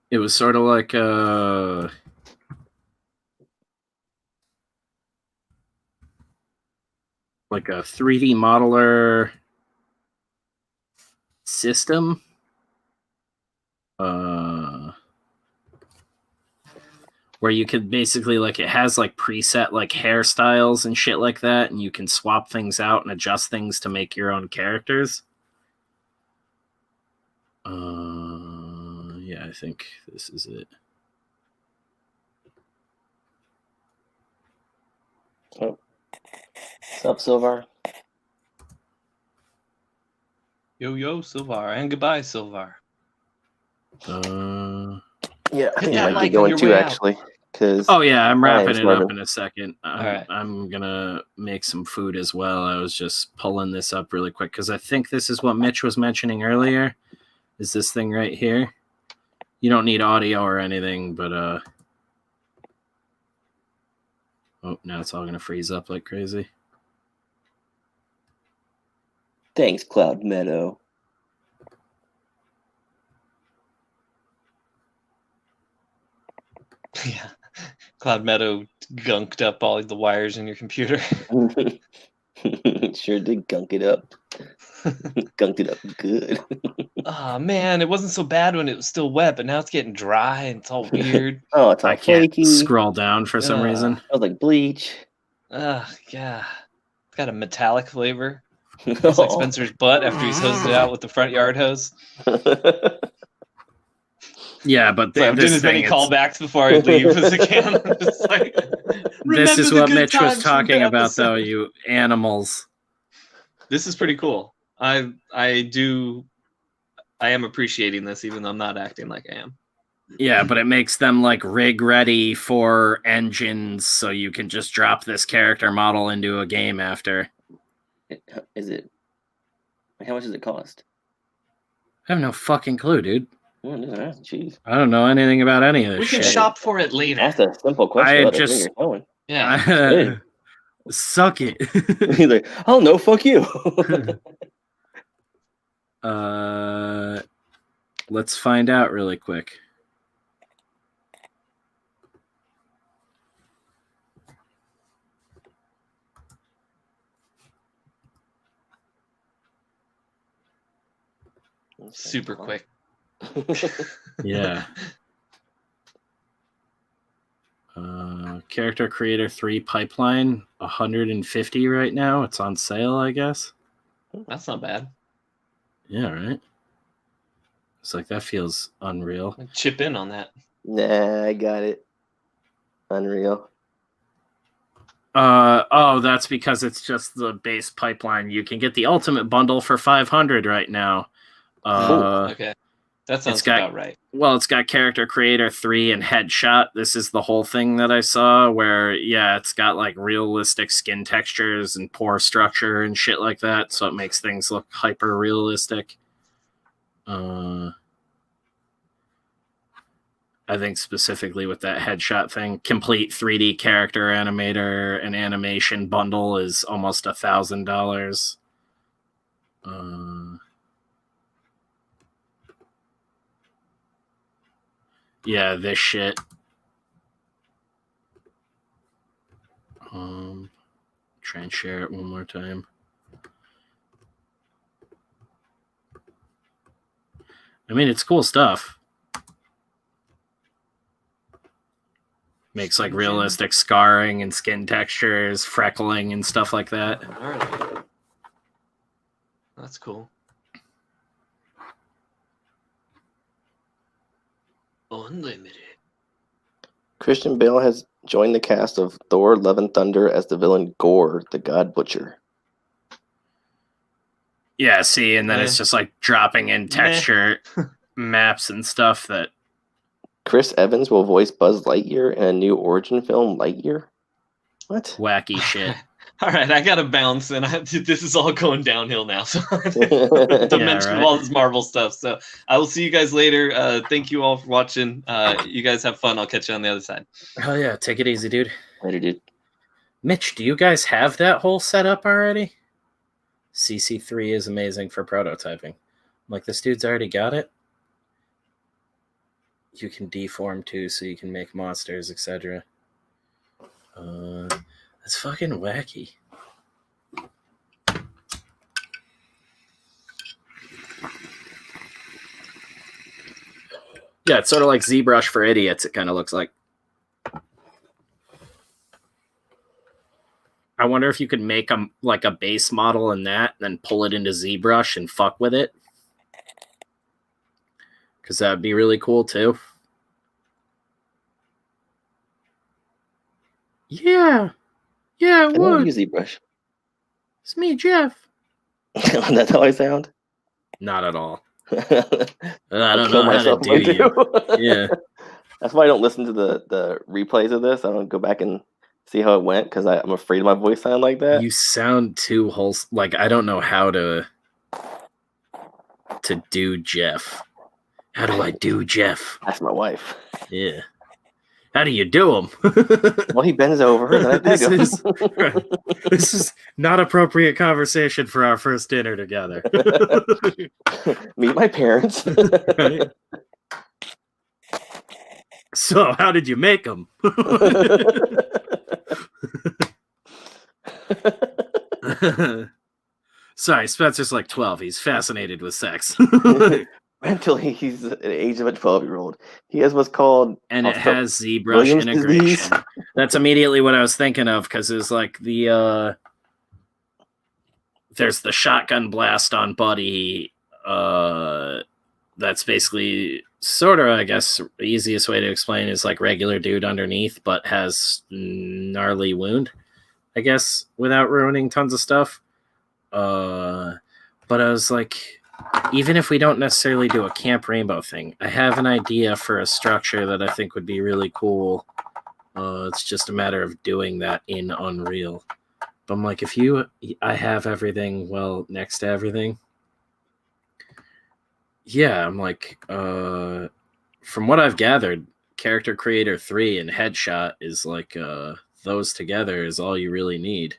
It was sort of like a like a 3D modeler system. Where you could basically, like, it has like preset like hairstyles and shit like that, and you can swap things out and adjust things to make your own characters. Yeah, I think this is it. Oh. What's up, Silvar? Yo, Silvar, and goodbye, Silvar. Yeah, I think I that might be like on going your too, way out. actually. Cause Oh yeah, I'm wrapping it up Marvin. in a second. right. I'm gonna make some food as well. I was just pulling this up really quick because I think this is what Mitch was mentioning earlier. Is this thing right here? You don't need audio or anything, but oh, now it's all gonna freeze up like crazy. Thanks, Cloud Meadow. Yeah. Cloud Meadow gunked up all the wires in your computer. Sure did gunk it up. Gunked it up good. Oh man, it wasn't so bad when it was still wet, but now it's getting dry and it's all weird. Oh, it's all I can't flaky. scroll down for some reason. It was like bleach. Yeah. It's got a metallic flavor. It's like Spencer's butt after he's hosed it out with the front yard hose. Yeah, but I'm doing as many callbacks before I leave as I can. Just like, this is remember the what good Mitch was times from talking the about, though. episode. You animals. This is pretty cool. I am appreciating this, even though I'm not acting like I am. Yeah, but it makes them like rig ready for engines, so you can just drop this character model into a game after. Is it? How much does it cost? I have no fucking clue, dude. Jeez. I don't know anything about any of this We can shit. shop for it later. That's a simple question. I Let us just- know you're going. Yeah. Suck it. He's like, oh no, fuck you. Let's find out really quick. Super quick. Yeah. Character Creator 3 Pipeline, 150 right now. It's on sale, I guess. That's not bad. Yeah, right? It's like, that feels unreal. Chip in on that. Nah, I got it. Unreal. Oh, that's because it's just the base pipeline. You can get the ultimate bundle for 500 right now. Okay. That sounds about right. Well, it's got Character Creator 3 and Headshot. This is the whole thing that I saw where, yeah, it's got like realistic skin textures and pore structure and shit like that, so it makes things look hyper realistic. I think specifically with that Headshot thing, complete 3D character animator and animation bundle is almost $1,000. Yeah, this shit. Try and share it one more time. I mean, it's cool stuff. Makes like realistic scarring and skin textures, freckling and stuff like that. All right. That's cool. Unlimited. Christian Bale has joined the cast of Thor: Love and Thunder as the villain Gore, the God Butcher. Yeah, see, and then Meh. it's just like dropping in texture maps and stuff that. Chris Evans will voice Buzz Lightyear in a new origin film, Lightyear. What? Wacky shit. All right, I gotta bounce, and this is all going downhill now. So the mention of all this Marvel stuff. So I will see you guys later. Thank you all for watching. You guys have fun. I'll catch you on the other side. Hell yeah, take it easy, dude. Later, dude. Mitch, do you guys have that whole setup already? CC3 is amazing for prototyping. Like, this dude's already got it. You can deform too, so you can make monsters, etc. That's fucking wacky. Yeah, it's sort of like ZBrush for idiots, it kind of looks like. I wonder if you could make a base model in that, and then pull it into ZBrush and fuck with it. Because that would be really cool, too. Yeah. Yeah, it I don't would. use ZBrush. It's me, Jeff. That's how I sound. Not at all. I don't kill know how to myself do when I you. Yeah. That's why I don't listen to the replays of this. I don't go back and see how it went because I'm afraid my voice sound like that. You sound too wholesome. Like, I don't know how to do Jeff. How do I do Jeff? That's my wife. Yeah. How do you do him? Well, he bends over and I beg him. This is not appropriate conversation for our first dinner together. Meet my parents. Right? So, how did you make them? Sorry, Spencer's like 12. He's fascinated with sex. Until he's at the age of a 12-year-old. He has what's called... And it has ZBrush Williams integration. disease. That's immediately what I was thinking of, because it's like the... there's the shotgun blast on Buddy. That's basically sort of, I guess, the easiest way to explain is like regular dude underneath, but has gnarly wound, I guess, without ruining tons of stuff. But I was like... Even if we don't necessarily do a Camp Rainbow thing, I have an idea for a structure that I think would be really cool. It's just a matter of doing that in Unreal. But I'm like, I have everything, well, next to everything. Yeah, I'm like, from what I've gathered, Character Creator 3 and Headshot is like, those together is all you really need.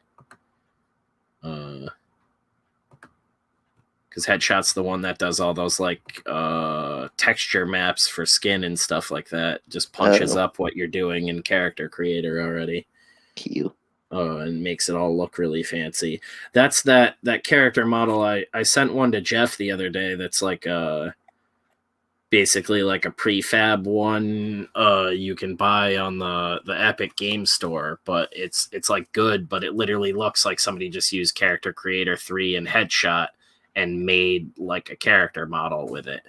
Because Headshot's the one that does all those like texture maps for skin and stuff like that. Just punches up what you're doing in Character Creator already. Cute. And makes it all look really fancy. That's that character model. I sent one to Jeff the other day. That's like basically like a prefab one you can buy on the Epic Game Store, but it's like good, but it literally looks like somebody just used Character Creator 3 and Headshot and made like a character model with it.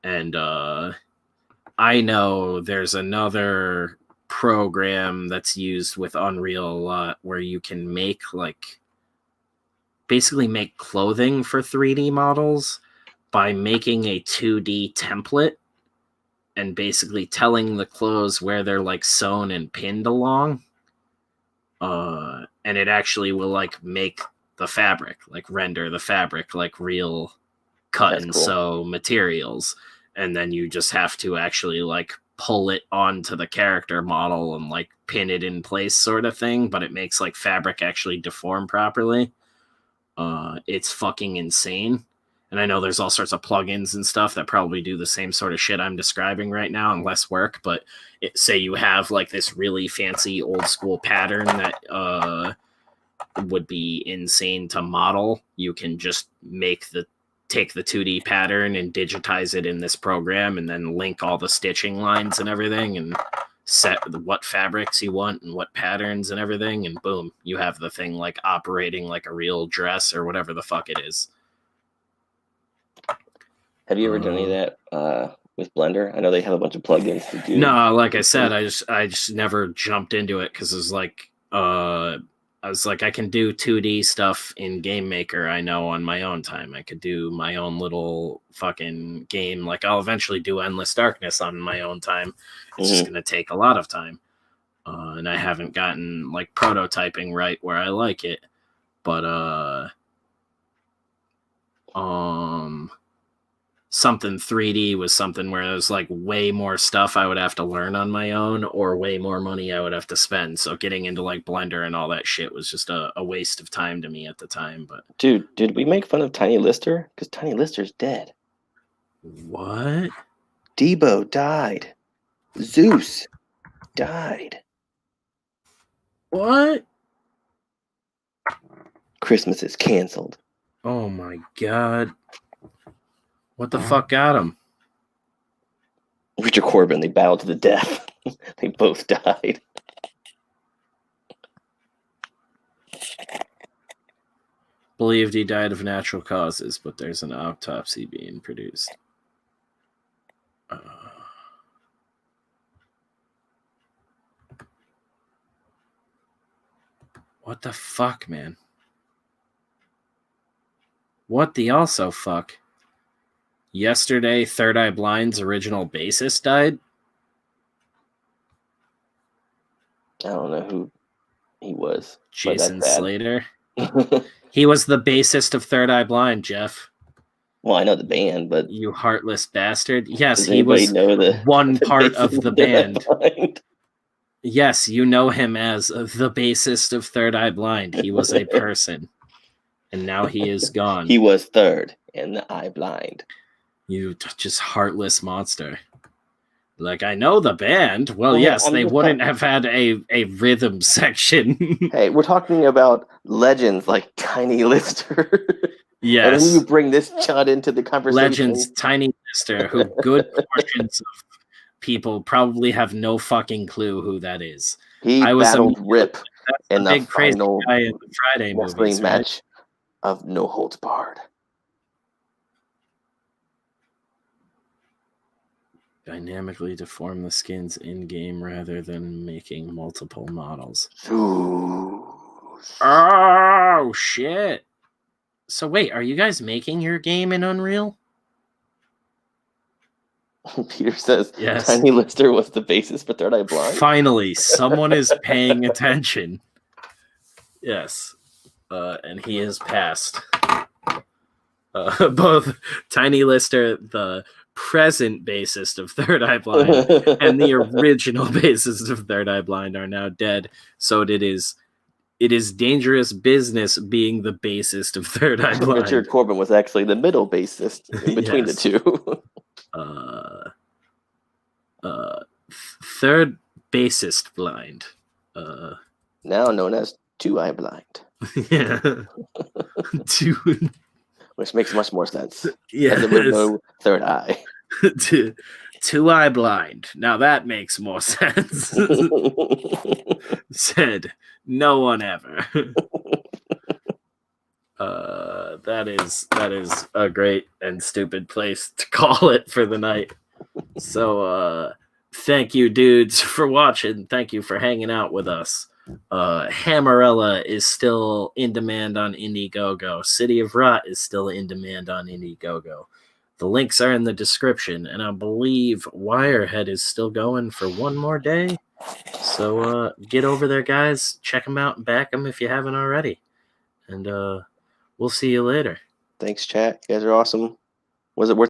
And I know there's another program that's used with Unreal a lot where you can make basically make clothing for 3D models by making a 2D template and basically telling the clothes where they're like sewn and pinned along. And it actually will like make the fabric, like render the fabric like real cut and sew materials, and then you just have to actually like pull it onto the character model and like pin it in place sort of thing, but it makes like fabric actually deform properly. It's fucking insane. And I know there's all sorts of plugins and stuff that probably do the same sort of shit I'm describing right now and less work, but say you have like this really fancy old school pattern that would be insane to model, you can just take the 2D pattern and digitize it in this program and then link all the stitching lines and everything and set what fabrics you want and what patterns and everything, and boom, you have the thing like operating like a real dress or whatever the fuck it is. Have you ever done any of that with Blender? I know they have a bunch of plugins to do. No, like I said, I just never jumped into it because it was like I can do 2D stuff in Game Maker. I know on my own time I could do my own little fucking game. Like I'll eventually do Endless Darkness on my own time. It's just gonna take a lot of time, and I haven't gotten like prototyping right where I like it. But something 3D was something where there's like way more stuff I would have to learn on my own or way more money I would have to spend. So getting into like Blender and all that shit was just a waste of time to me at the time. But dude, did we make fun of Tiny Lister? Because Tiny Lister's dead. What? Debo died. Zeus died. What? Christmas is canceled. Oh my god. What the fuck got him? Richard Corben, they battled to the death. They both died. Believed he died of natural causes, but there's an autopsy being produced. What the fuck, man? What the also fuck? Yesterday, Third Eye Blind's original bassist died? I don't know who he was. Jason Slater. He was the bassist of Third Eye Blind, Jeff. Well, I know the band, but... You heartless bastard. Yes, Does he was know one the part of the band. Blind? Yes, you know him as the bassist of Third Eye Blind. He was a person. And now he is gone. He was third in the Eye Blind. You just heartless monster. Like, I know the band. Well, yes, they wouldn't have had a rhythm section. Hey, we're talking about legends like Tiny Lister. Yes. And then you bring this chud into the conversation. Legends, Tiny Lister, who good portions of people probably have no fucking clue who that is. He battled Rip in the big crazy final guy in the Friday movies, match of No Holds Barred. Dynamically deform the skins in-game rather than making multiple models. Oh, shit. So wait, are you guys making your game in Unreal? Peter says, yes. Tiny Lister was the basis for Third Eye Blind. Finally, someone is paying attention. Yes. And he has passed. Both Tiny Lister, the present bassist of Third Eye Blind, and the original bassist of Third Eye Blind are now dead. So it is dangerous business being the bassist of Third Eye Blind. Richard Corben was actually the middle bassist in between the two. Third bassist blind. Now known as Two Eye Blind. Yeah. Which makes much more sense. Yeah. There was no third eye. Two Eye Blind. Now that makes more sense. Said no one ever. That is a great and stupid place to call it for the night. So thank you, dudes, for watching. Thank you for hanging out with us. Hammerella is still in demand on Indiegogo. City of Rot is still in demand on Indiegogo. The links are in the description, and I believe WIREHEAD is still going for one more day. So get over there, guys. Check them out and back them if you haven't already. And we'll see you later. Thanks, chat. You guys are awesome. Was it worth